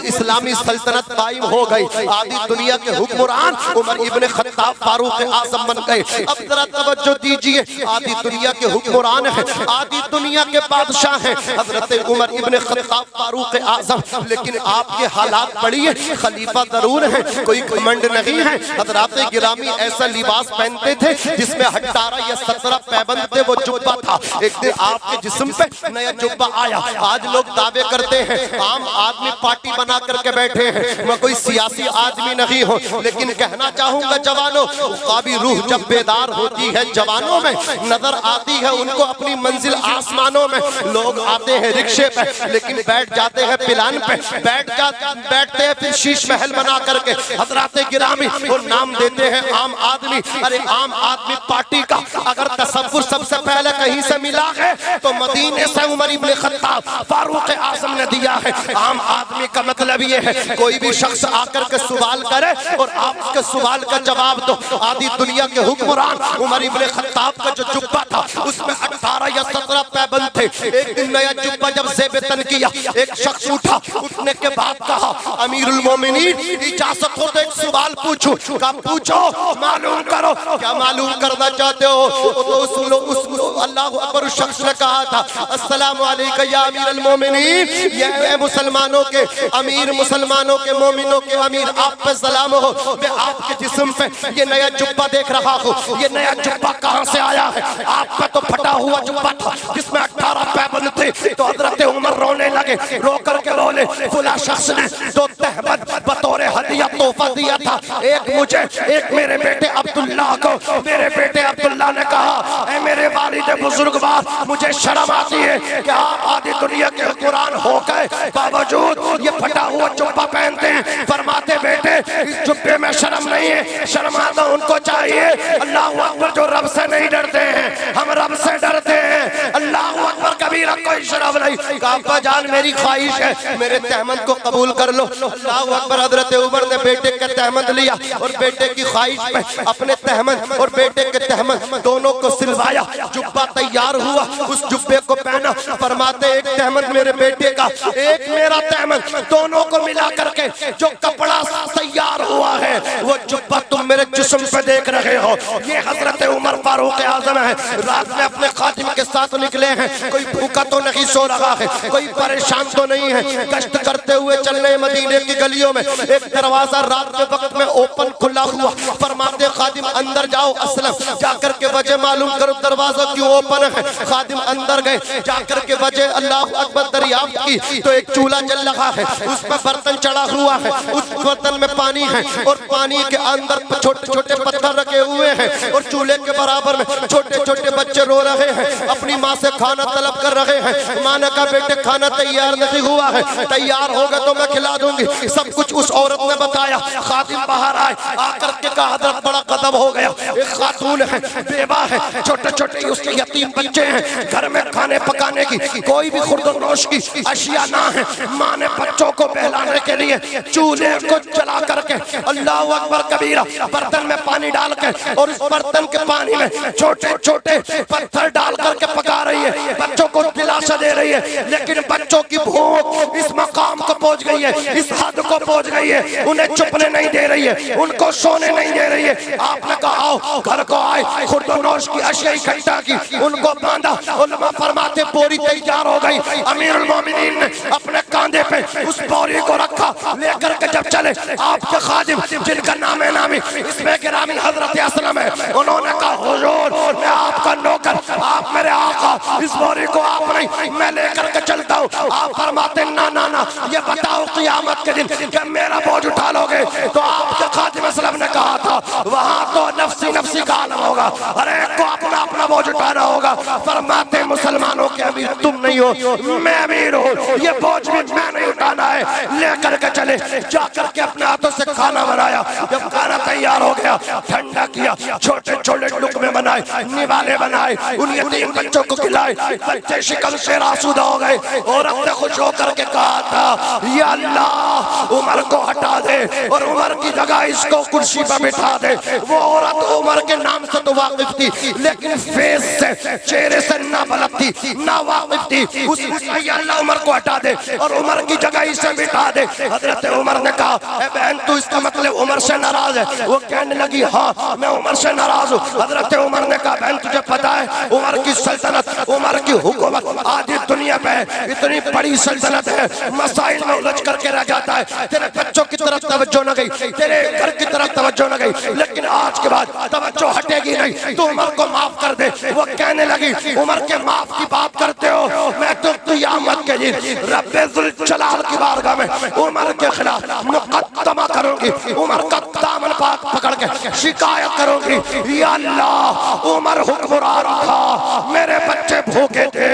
اسلامی سلطنت قائم ہو گئی، آدھی دنیا کے حکمران عمر ابن خطاب فاروق اعظم بن گئے۔ اب ذرا توجہ دیجئے، آدھی دنیا کے حکمران ہیں، آدھی دنیا کے بادشاہ ہیں حضرت عمر ابن خطاب فاروق اعظم، لیکن آپ کے حالات پڑھیے، خلیفہ ضرور ہیں، کوئی کمنڈ نہیں ہے۔ حضرات گرامی ایسا لباس پہنتے تھے جس میں 18 یا 17 پیبند تھے، وہ جبہ تھا۔ ایک دن آپ کے جسم پہ نیا جبہ آیا۔ آج لوگ دعوے کرتے ہیں، عام آدمی پارٹی بنا کر کے بیٹھے ہیں، میں کوئی سیاسی آدمی نہیں ہوں، لیکن کہنا چاہوں گا جوانوں، عقابی روح جب بیدار ہوتی ہے جوانوں میں، نظر آتی ہے ان کو اپنی منزل آسمانوں میں۔ لوگ آتے ہیں رکشے پہ، لیکن بیٹھ جاتے ہیں پلان پہ، بیٹھتے ہیں پھر شیش محل بنا کر کے۔ حضرات گرامی، وہ نام دیتے ہیں عام آدمی۔ ارے عام آدمی پارٹی کا اگر تصور سب سے پہلے کہیں سے ملا ہے ہے تو مدینے سے عمر ابن خطاب فاروق اعظم نے دیا ہے۔ عام آدمی کا مطلب یہ ہے کوئی بھی شخص آ کر کے سوال کرے اور آپ اس کے سوال کا جواب دو۔ آدھی دنیا کے حکمران عمر ابن خطاب کا جو جبہ تھا اس میں 18 یا 17 پیبند تھے۔ ایک دن نیا جبہ جب زیب تن کیا، ایک شخص اٹھا، اٹھنے کے بعد کہا امیر المومنین اجازت ہو تو ایک سوال پوچھو۔ کہا پوچھو، معلوم کرو۔ کیا معلوم کرنا چاہتے ہو؟ تو اللہ اکبر اس شخص نے کہا تھا السلام علیکم یا امیر المومنین، یہ مسلمانوں کے امیر، مسلمانوں کے مومنوں کے امیر، آپ پہ سلام ہو۔ میں آپ کے جسم پہ یہ نیا جبہ دیکھ رہا ہوں، یہ نیا جبہ کہاں سے آیا ہے؟ آپ پہ تو پھٹا ہوا جبہ تھا جس میں 18 پیبند تھے۔ تو حضرت عمر رونے لگے، رو کر کے بولے فلاں شخص نے 2 تہمت بطور ہدیہ تحفہ دیا تھا، ایک مجھے، ایک میرے بیٹے عبداللہ کو۔ میرے بیٹے عبداللہ نے کہا اے میرے والد بزرگوار، مجھے شرم آتی ہے کہ آپ آدھی دنیا کے حکمران ہو گئے باوجود یہ پھٹا ہوا جبہ پہنتے ہیں۔ فرماتے بیٹے اس جبے میں شرم نہیں ہے، شرم آتا ان کو چاہیے اللہ اکبر جو رب سے نہیں ڈرتے ہیں، ہم رب سے ڈرتے ہیں۔ اللہ اکبر کبیرہ کوئی شرم نہیں۔ کہا ابا جان میری خواہش ہے میرے تہمت کو قبول کر لو۔ اللہ اکبر، حضرت عمر نے بیٹے کے تہمت لیا اور بیٹے کی خواہش پہ اپنے تہمت اور بیٹے کے تہمت دونوں کو سلوایا۔ جبہ تیار ہوا، اس جبے کو پہنا۔ فرماتے ایک تہمت میرے بیٹے کا، ایک میرا تہمت، دونوں کو ملا کر کے جو کپڑا تیار ہوا ہے وہ جبہ تم میرے جسم پہ دیکھ رہے ہو، یہ حضرت عمر فاروق اعظم ہے۔ رات میں اپنے خادم کے ساتھ نکلے ہیں، کوئی بھوکا تو نہیں سو رہا ہے، کوئی پریشان تو نہیں ہے۔ گشت کرتے ہوئے چلنے مدینے کی گلیوں میں ایک دروازہ رات کے وقت میں اوپن کھلا ہوا۔ فرماتے خادم اندر جاؤ، اسلم جا کر کے وجہ معلوم کرو دروازہ کیوں اوپن ہے۔ خادم اندر گئے، جا کر کے وجہ اللہ اکبر دریافت کی تو ایک چولہا جل رہا ہے، اس میں برتن چڑھا ہوا ہے، اس برتن میں پانی ہے اور پانی کے اندر چھوٹے چھوٹے پتھر رکھے ہوئے ہیں اور چولہے کے برابر میں چھوٹے چھوٹے بچے رو رہے ہیں، اپنی ماں سے کھانا طلب کر رہے ہیں۔ ماں نے کہا بیٹے کھانا تیار نہیں ہوا ہے، تیار ہوگا تو میں کھلا دوں گی۔ سب کچھ اس عورت نے بتایا۔ خادم باہر آئے، آ کر کے کہا حضرت بڑا غضب ہو گیا، ایک خاتون ہے، بیوہ ہے، چھوٹے چھوٹے اس کے یتیم بچے ہیں، گھر میں کھانے پکانے کی کوئی بھی خورد و نوش کی اشیاء نہ ہے۔ ماں نے بچوں کو بہلانے کے لیے چولہے کو جلا کر کے اللہ اکبر کبیرہ برتن میں پانی ڈال کے اور اس برتن کے پانی میں چھوٹے چھوٹے پتھر ڈال کر کے پکا رہی ہے، بچوں کو دلاسا دے رہی ہے۔ لیکن بچوں کی بھوک اس مقام کو پہنچ گئی ہے، اس حد کو پہنچ گئی ہے، انہیں چپنے نہیں دے رہی ہے، ان کو سونے نہیں دے رہی ہے۔ آپ نے کہا آؤ، گھر کو آئے، خورد و نوش کی اشیاء اکٹھا کی، ان کو باندھا۔ علماء فرماتے بوری تیار ہو گئی، امیر المومنین نے اپنے کاندھے پہ اس بوری کو رکھا، لے کر کے جب چلے آپ کے خادم جن کا نام نامی اس میں گرامی حضرت اسلم ہے، انہوں نے کہا حضور میں آپ کا نوکر، آپ میرے آقا، اس بوری کو آپ نہیں میں لے کر کے چلتا ہوں۔ آپ فرماتے نا نا نا، یہ بتاؤ قیامت کے دن کہ میرا بوجھ اٹھا لو گے؟ تو آپ کے خادم اسلم نے کہا تھا وہاں تو نفسی نفسی کا عالم ہوگا، ہر ایک کو اپنا اپنا بوجھ اٹھانا ہوگا۔ فرماتے مسلمانوں کے امیر تم نہیں ہو، میں امیر ہوں، یہ بوجھ بھی میں نہیں اٹھانا ہے۔ لے کر کے چلے، جا کر کے اپنے ہاتھوں سے کھانا بنایا، جب کھانا تیار ہو گیا ٹھنڈا کیا، چھوٹے چھوٹے لقمے بنائے، نوالے بنائے، ان یتیم بچوں کو کھلائے، بچے شکم سے آسودہ ہو گئے۔ عورت نے خوش ہو کر کے کہا تھا یا اللہ عمر کو ہٹا دے اور عمر کی جگہ اس کو کرسی پر بٹھا دے۔ وہ عورت عمر کے نام سے تو واقف تھی لیکن فیس سے، چہرے سے نہ بلد تھی، نہ واقف تھی۔ اس نے یا اللہ عمر کو ہٹا دے اور عمر کی جگہ اسے بٹھا دے۔ حضرت عمر نے کہا اے بہن تو اس کا مطلب عمر سے ناراض ہے؟ وہ کہنے لگی ہاں میں عمر سے ناراض ہوں۔ حضرت عمر نے کہا بہن تجھے پتا ہے عمر کی سلطنت، عمر کی حکومت آدھی دنیا پہ اتنی بڑی سلطنت ہے، مسائل میں الجھ کر کے رہ جاتا ہے، تیرے بچوں کی طرف توجہ نہ گئی، تیرے گھر کی طرف توجہ نہ گئی، لیکن آج کے بعد توجہ ہٹے گی نہیں، تو عمر کو معاف کر دے۔ وہ کہنے لگی عمر کے معاف کی بات کرتے ہو، میں تو قیامت کے دن رب ذوالجلال کی بارگاہ میں عمر کے خلاف مقدمہ کروں گی، عمر کا دامن پکڑ کے شکایت کروں گی، یا اللہ عمر حکمران تھا، میرے بچے بھوکے تھے،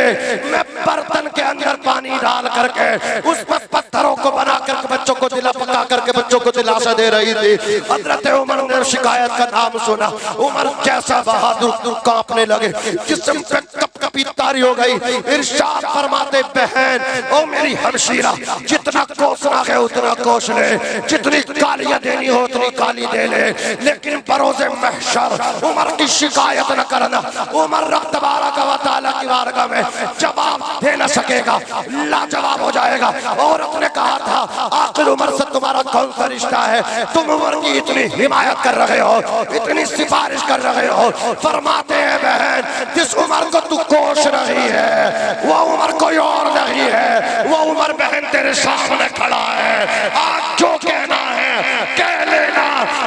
میں برتن کے اندر پانی ڈال کر کے اس پر پتھروں کو بنا کر کے بچوں کو دلا پکا کر کے بچوں کو دلاسا دے رہی تھی۔ حضرت عمر نے شکایت کا نام سنا، عمر جیسا بہادر کانپنے لگے، جسم پہ کپ کپی طاری ہو گئی. ارشاد فرماتے بہن او میری ہمشیرہ جتنا کوسنا ہے اتنا کوش لے, جتنی کالیاں دینی ہو اتنی کالی دے لے, لیکن بروز محشر عمر کی شکایت نہ کرنا. عمر رب تبارک و تعالیٰ کی بارگاہ میں جواب دے نہ سکے گا, لاجواب ہو جائے گا. عورت نے کہا تھا آخر عمر سے تمہارا کون سا رشتہ ہے, تم عمر کی اتنی حمایت کر رہے ہو, اتنی سفارش کر رہے ہو. فرماتے ہیں بہن جس عمر کو تو کوش رہی ہے وہ عمر کوئی اور نہیں ہے, وہ عمر بہن تیرے سامنے کھڑا ہے. آج جو کہنا ہے کہہ لینا,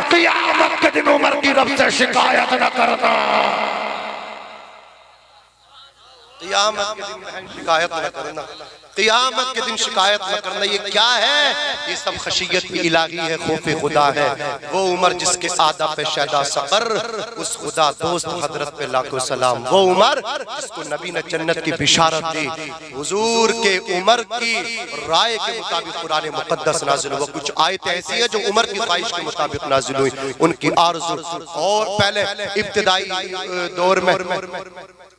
قیامت کے دن عمر کی رب سے شکایت نہ کرنا. قیامت کے دن بہن شکایت نہ کرنا, قیامت کے دن شکایت نہ کرنا. یہ کیا ہے؟ یہ سب خشیت الہی ہے, خوف خدا ہے. وہ عمر جس کے آداب پہ شیدا سقر, اس خدا دوست حضرت پہ لاکھوں سلام. وہ عمر جس کو نبی نے جنت کی بشارت دی. حضور کے عمر کی رائے کے مطابق قرآن مقدس نازل ہوا. کچھ آیتیں ایسی ہیں جو عمر کی خواہش کے مطابق نازل ہوئی, ان کی آرزو. اور پہلے ابتدائی دور میں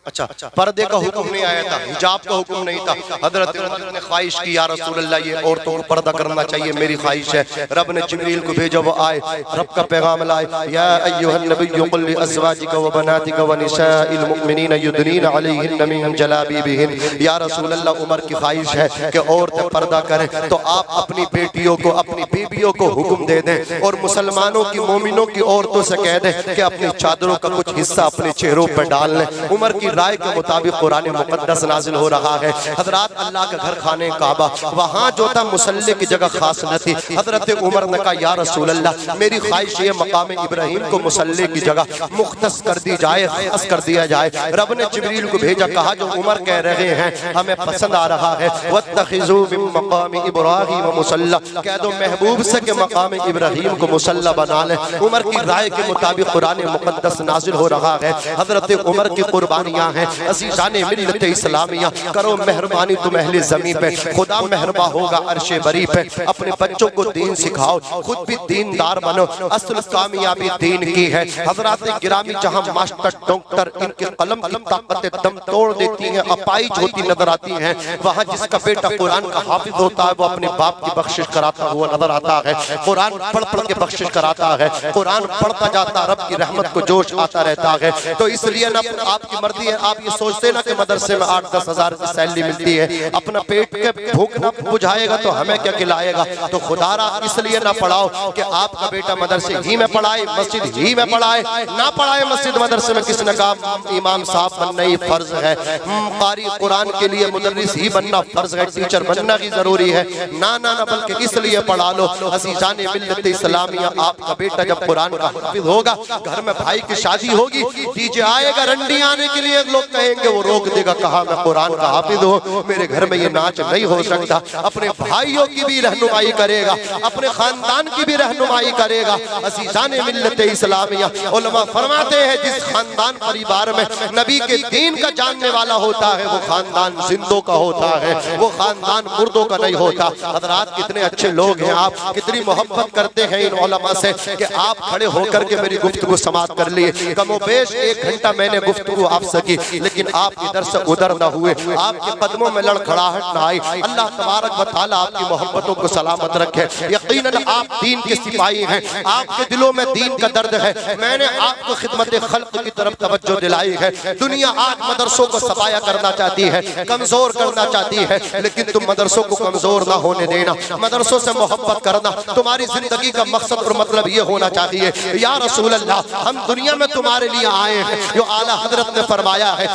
اچھا پردے کا حکم نہیں آیا تھا, حجاب کا حکم نہیں تھا. حضرت عمر نے خواہش کی یا رسول اللہ یہ عورتوں کو پردہ کرنا چاہیے, میری خواہش ہے. رب نے جبریل کو بھیجا, وہ آئے رب کا پیغام لائے. یا ایھا النبی قل لازواجک وبناتک ونساء المؤمنین یدنین علیہن من جلابیبہن. یا رسول اللہ عمر کی خواہش ہے کہ عورتیں پردہ کریں, تو آپ اپنی بیٹیوں کو اپنی بیبیوں کو حکم دے دیں, اور مسلمانوں کی مومنوں کی عورتوں سے کہہ دیں کہ اپنی چادروں کا کچھ حصہ اپنے چہروں پر ڈال لیں. عمر کی رائے کے مطابق قرآن مقدس نازل ہو رہا ہے. حضرات اللہ کا گھر خانے کعبہ, وہاں جو تھا مصلی کی جگہ خاص نہ تھی. حضرت عمر نے کہا یا رسول اللہ میری خواہش یہ مقام ابراہیم کو مصلی کی جگہ مختص کر دی جائے, خاص کر دیا جائے. رب نے جبریل کو بھیجا, کہا جو عمر کہہ رہے ہیں ہمیں پسند آ رہا ہے. وَاتَّخِذُوا مِن مَقَامِ إِبْرَاهِيمَ مُصَلًّى, کہہ دو محبوب سے کہ مقام ابراہیم کو مصلی بنا لیں. عمر کی رائے کے مطابق قرآن مقدس نازل ہو رہا ہے. حضرت عمر کی قربانیاں ہیں. عزیزان ملت اسلامیہ, کرو مہربانی تم اہل زمین پہ, خدا مہربان ہوگا عرش بری پہ. اپنے بچوں کو دین سکھاؤ, خود بھی دیندار بنو. اصل کامیابی دین کی ہے. حضرات گرامی جہاں ماسٹر ڈاکٹر ان کے قلم کی طاقت دم توڑ دیتی ہیں, اپائج ہوتی نظر آتی ہیں, وہاں جس کا بیٹا قرآن کا حافظ ہوتا ہے وہ اپنے باپ کی بخشش کراتا ہوا نظر آتا ہے. قرآن پڑھ پڑھ کے بخشش کراتا ہے, قرآن پڑھتا جاتا, رب کی رحمت کو جوش آتا رہتا ہے. تو اس لیے نہ آپ کی مرضی ہے, آپ یہ سوچتے نا کہ مدرسے میں 8-10 ہزار کی سیلری ملتی ہے, اپنا پیٹ کے بھوک نہ بجھائے گا تو ہمیں کیا کھلائے گا. تو خدا را اس لیے نہ پڑھاؤ کہ آپ کا بیٹا مدرسے ہی میں پڑھائے, مسجد ہی میں پڑھائے, نہ پڑھائے مسجد مدرسے میں. کس نے کہا امام صاحب بننا ہی فرض ہے, قاری قرآن کے لیے مدرس ہی بننا فرض ہے, ٹیچر بننا ہی ضروری ہے. نہ بلکہ اس لیے پڑھا لو. عزیزان ملت اسلامیہ, آپ کا بیٹا جب قرآن کا حافظ ہوگا, گھر میں بھائی کی شادی ہوگی, ڈی جے آئے گا رنڈی آنے کے لیے, لوگ کہیں گے وہ روک دے گا, کہا میں قرآن کا حافظ ہوں, میرے گھر میں یہ ناچ نہیں ہو سکتا. اپنے بھائیوں کی بھی رہنمائی کرے گا, اپنے خاندان کی بھی رہنمائی کرے گا. عزیزان ملت اسلامیہ, علماء فرماتے ہیں جس خاندان پریوار میں نبی کے دین کا جاننے والا ہوتا ہے وہ خاندان زندوں کا ہوتا ہے, وہ خاندان مردوں کا نہیں ہوتا. حضرات کتنے اچھے لوگ ہیں, آپ کتنی محبت کرتے ہیں ان علماء سے کہ آپ کھڑے ہو کر کے میری گفتگو سماعت کر لیے. کم و بیش 1 گھنٹہ میں نے گفتگو آپ سے کی, لیکن آپ ادھر سے ادھر نہ ہوئے, آپ کے قدموں میں لڑکھڑاہٹ نہ آئی. اللہ تبارک و تعالیٰ آپ کی محبتوں کو سلامت رکھے. یقیناً آپ دین کے سپاہی ہیں, آپ کے دلوں میں دین کا درد ہے. میں نے آپ کو خدمت خلق کی طرف توجہ دلائی ہے. دنیا آج مدرسوں کو صفایا کرنا چاہتی ہے, کمزور کرنا چاہتی ہے, لیکن تم مدرسوں کو کمزور نہ ہونے دینا, مدرسوں سے محبت کرنا. تمہاری زندگی کا مقصد اور مطلب یہ ہونا چاہیے یا رسول اللہ ہم دنیا میں تمہارے لیے آئے ہیں. جو اعلیٰ حضرت نے فرمایا ہے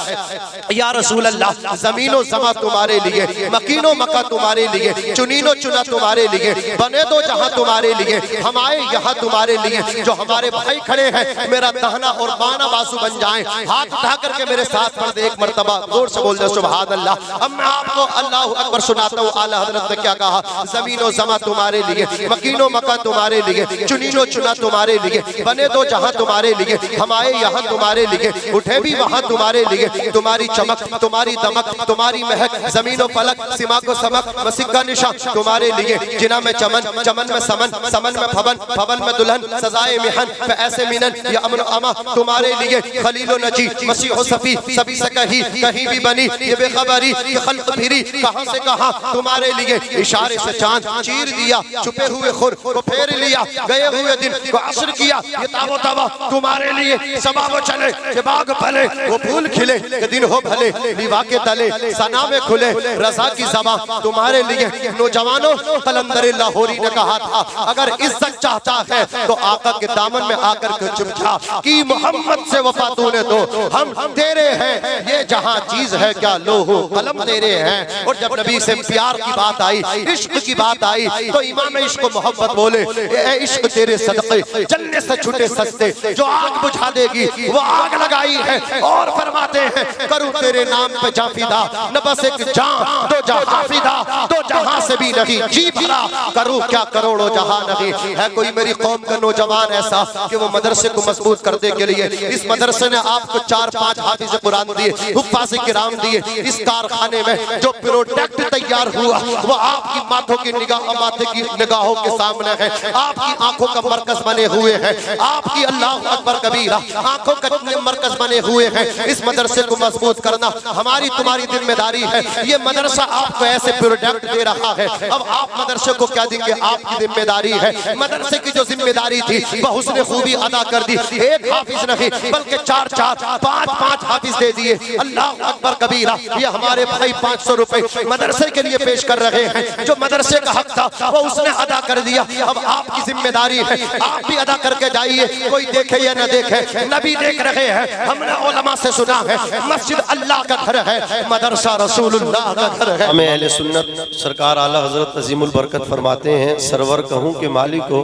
یا رسول اللہ زمین و زماں تمہارے لیے, مکین و مکہ تمہارے لیے, چنین و چنا تمہارے لیے, بنے دو جہاں تمہارے لیے, ہم آئے یہاں تمہارے لیے. جو ہمارے بھائی کھڑے ہیں میرا دہنا اور بائیں بازو بن جائیں, ہاتھ اٹھا کر کے میرے ساتھ پڑھ دے ایک مرتبہ, زور سے بول دے سبحان اللہ. اب میں آپ کو اللہ اکبر سناتا ہوں. اعلیٰ حضرت نے کیا کہا, زمین و زماں تمہارے لیے, مکین و مکہ تمہارے لیے, چنین و چنا تمہارے لیے, بنے دو جہاں تمہارے لیے, ہم آئے یہاں تمہارے لیے, اٹھے بھی وہاں تمہارے تمہارے لیے تمہاری چمک تمہاری دمک تمہاری مہک زمین و فلک سما کو سمک مسیح کا نشان تمہارے لیے جنا میں چمن چمن میں سمن سمن میں پھون پھون میں دلہن سزائے محن پہ ایسے مینن یا امن و اما تمہارے لیے خلیل و نجی مسیح و صفی سبھی سے کہیں بھی بنی یہ بے خبری یہ خلق پھری کہاں سے کہاں تمہارے لیے اشارے سے چاند چیر دیا چھپے ہوئے خور کو پھیر لیا گئے ہوئے دن کو عصر کیا یہ تاب و تابا تمہارے لیے سباب چلے یہ باغ پھلے وہ پھول کھلے کہ دن ہو بھلے لیوا کے تلے سنا میں کھلے رضا کی زبان تمہارے لیے نوجوانوں قلندر لاہوری نے کہا تھا اگر عزت چاہتا ہے تو آقا کے دامن میں آ کر کے چھپ جا کی محمد سے وفا تو نے تو ہم تیرے ہیں یہ جہاں چیز ہے کیا لوہو قلم تیرے ہیں اور جب نبی سے پیار کی بات آئی عشق کی بات آئی تو امام عشق و محبت بولے اے عشق تیرے صدقے جلنے سے چھٹے سستے جو آگ بجھا دے گی وہ آگ لگائی ہے اور فرماتے ہیں کروں تیرے نام پہ جاں فدا نہ بس ایک جاں دو جہاں فدا دو جہاں سے بھی نہیں جی بھرا کروں کیا کروڑوں جہاں نہیں ہے کوئی میری قوم کا نوجوان ایسا کہ وہ مدرسے کو مضبوط کرنے کے لیے اس مدرسے نے آپ کو 4-5 حافظ قرآن دیے حفاظ کرام دیے اس کارخانے میں جو پروڈکٹ تیار ہوا وہ آپ کی ماتھوں کی نگاہوں کے سامنے ہے آپ کی آنکھوں کا مرکز بنے ہوئے ہیں آپ کی اللہ اکبر کبیرہ آنکھوں کا مرکز بنے ہوئے ہیں اس مدرسے کو مضبوط کرنا ہماری تمہاری ذمہ داری ہے یہ مدرسہ آپ کو ایسے پروڈکٹ دے رہا ہے اب آپ مدرسے کو کیا دیں گے آپ کی ذمہ داری ہے مدرسے کی جو ذمہ داری تھی وہ حسن خوبی ادا کر دی ایک حافظ نہیں بلکہ 4-4 5-5 حافظ دے دیے اللہ اکبر کبیرہ یہ ہمارے بھائی 500 روپے مدرسے کے لیے پیش کر رہے ہیں جو مدرسے کا حق تھا وہ اس نے ادا کر دیا اب آپ کی ذمہ داری ہے آپ بھی ادا کر کے جائیے کوئی دیکھے یا نہ دیکھے نبی دیکھ رہے ہیں ہم نے علماء سے سنا ہے مسجد اللہ کا گھر ہے مدرسہ رسول اللہ کا گھر ہے ہمیں اہل سنت سرکار اعلیٰ حضرت عظیم البرکت فرماتے ہیں سرور کہوں کہ مالک ہو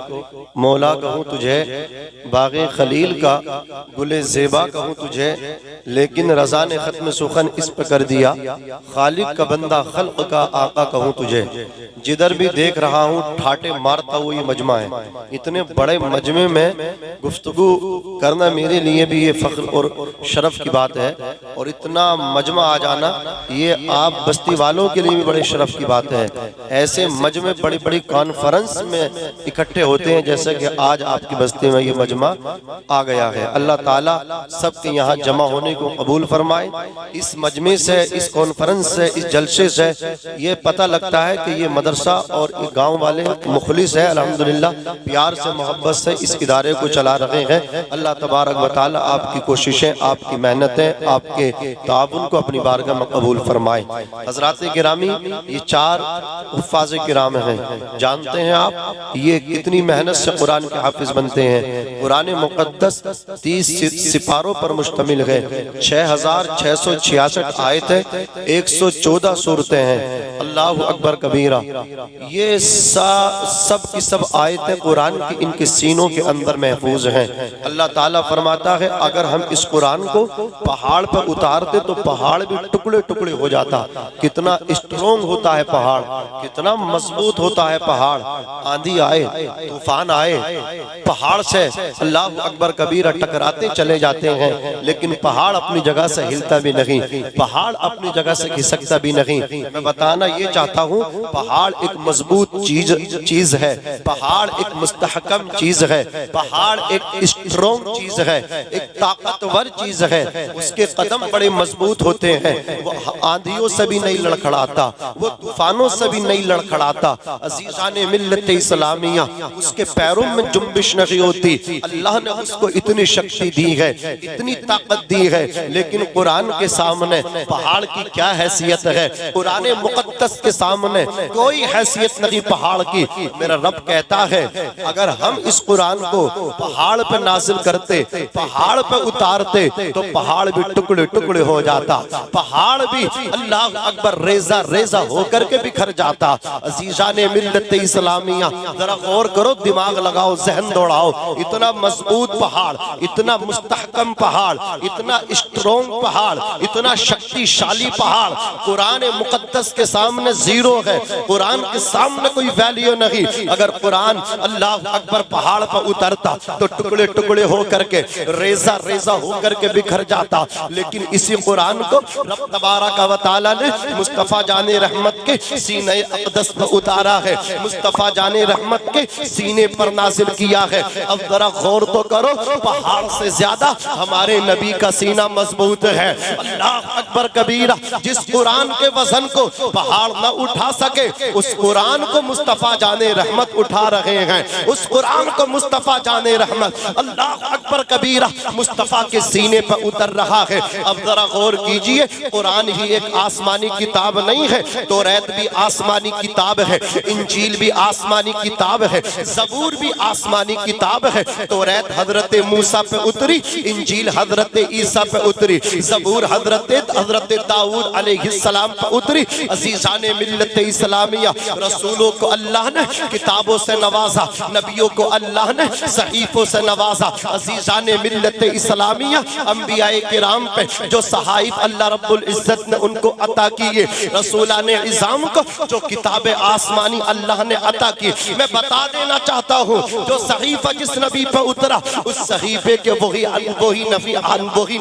مولا کہوں تجھے باغ خلیل کا گل زیبا کہوں تجھے لیکن رضا نے ختم سخن اس پہ کر دیا خالق کا بندہ خلق کا آقا کہوں تجھے جدھر بھی دیکھ رہا ہوں ٹھاٹے مارتا ہوا یہ مجمع ہے اتنے بڑے مجمع میں گفتگو کرنا میرے لیے بھی یہ فخر اور شرف کی بات ہے اور اتنا مجمع آ جانا یہ آپ بستی والوں کے لیے بھی بڑے شرف کی بات ہے ایسے مجمع بڑی بڑی کانفرنس میں اکٹھے ہوتے ہیں جیسے کہ آج آپ کی بستی میں یہ مجمع آ گیا ہے اللہ تعالیٰ سب کے یہاں جمع ہونے کو قبول فرمائے اس مجمع سے اس کانفرنس سے اس جلسے سے یہ پتہ لگتا ہے کہ یہ مدرسہ اور گاؤں والے مخلص ہے الحمدللہ پیار سے محبت سے اس ادارے کو چلا رہے ہیں اللہ تبارک و تعالیٰ آپ کی کوششیں آپ کی محنتیں آپ کے تعاون کو اپنی بارگاہ میں قبول فرمائے حضرات گرامی یہ 4 حفاظ کرام ہیں جانتے ہیں آپ یہ کتنی محنت سے قرآن کے حافظ بنتے ہیں قرآن مقدس 30 سپاروں پر مشتمل ہے 6666 آیت ہے 114 سورتیں ہیں اللہ اکبر کبیرہ یہ سب کی سب آیتیں قرآن کی ان کے سینوں کے اندر محفوظ ہیں اللہ تعالیٰ فرماتا ہے اگر ہم اس قرآن کو پہاڑ پر اتارتے تو پہاڑ بھی ٹکڑے ٹکڑے ہو جاتا کتنا اسٹرونگ ہوتا ہے پہاڑ کتنا مضبوط ہوتا ہے پہاڑ آندھی آئے طوفان آئے پہاڑ سے اللہ اکبر کبیرہ ٹکراتے چلے جاتے ہیں لیکن پہاڑ اپنی جگہ سے ہلتا بھی نہیں پہاڑ اپنی جگہ سے کھسکتا بھی نہیں میں بتانا یہ چاہتا ہوں پہاڑ ایک مضبوط چیز ہے پہاڑ ایک مستحکم چیز ہے پہاڑ ایک اسٹرونگ چیز ہے ایک طاقتور چیز ہے اس کے قدم بڑے مضبوط ہوتے ہیں وہ آندھیوں سے بھی نہیں لڑکھڑاتا وہ طوفانوں سے بھی نہیں لڑکھڑاتا عزیزان ملت اسلامیہ اس کے پیروں میں جنبش نہیں ہوتی اللہ نے اس کو اتنی شکتی دی ہے اتنی طاقت دی ہے لیکن قرآن کے سامنے پہاڑ کی کیا حیثیت ہے قرآن مقدس کے سامنے کوئی حیثیت نہیں پہاڑ کی میرا رب کہتا ہے اگر ہم اس قرآن کو پہاڑ پہ نازل کرتے پہاڑ پہ اتارتے تو پہاڑ بھی ٹکڑے ٹکڑے ہو جاتا پہاڑ بھی اللہ اکبر ریزہ ریزہ ہو کر کے بکھر جاتا عزیزان ملت اسلامیہ ذرا غور کرو دماغ لگاؤ ذہن دوڑاؤ اتنا اتنا مضبوط پہاڑ، اتنا مستحکم پہاڑ، اتنا اسٹرونگ پہاڑ، اتنا شکتی شالی پہاڑ قرآن مقدس کے سامنے زیرو ہے، قرآن کے سامنے کوئی ویلیو نہیں۔ اگر قرآن اللہ اکبر پہاڑ پر اترتا تو ٹکڑے ٹکڑے ہو کر کے ریزہ ریزہ ہو کر کے بکھر جاتا، لیکن اسی قرآن کو رب تبارک و تعالی نے مصطفیٰ جان رحمت کے سینہ اقدس پر اتارا ہے، مصطفیٰ جان رحمت کے سینے پر نازل کیا ہے۔ اب ذرا غور تو کرو، پہاڑ سے زیادہ ہمارے نبی کا سینہ مضبوط ہے۔ اللہ اکبر کبیرہ، جس قرآن کے وزن کو پہاڑ نہ اٹھا سکے اس قرآن کو مصطفیٰ جان رحمت اٹھا رہے ہیں، اس قرآن کو مصطفیٰ جان رحمت اللہ اکبر کبیرہ مصطفیٰ کے سینے پر اتر رہا ہے۔ اب ذرا غور کیجئے، قرآن ہی ایک آسمانی کتاب نہیں ہے، توریت بھی آسمانی کتاب ہے، انجیل بھی آسمانی کتاب ہے، زبور بھی آسمانی کتاب ہے۔ توریت حضرت موسیٰ پہ اتری، انجیل حضرت عیسیٰ پہ اتری، زبور حضرت داؤد علیہ السلام پہ اتری۔ عزیزان ملت اسلامیہ، رسولوں کو اللہ نے کتابوں سے نوازا، نبیوں کو اللہ نے صحیفوں سے نوازا۔ عزیزان ملت اسلامیہ، انبیاء کرام پہ جو صحائف اللہ رب العزت نے ان کو عطا کیے، رسولان عظام کو جو کتاب آسمانی اللہ نے عطا کی، میں بتا دینا چاہتا ہوں جو صحیفہ جس نبی پہ اترا اس صحیفے کے وہی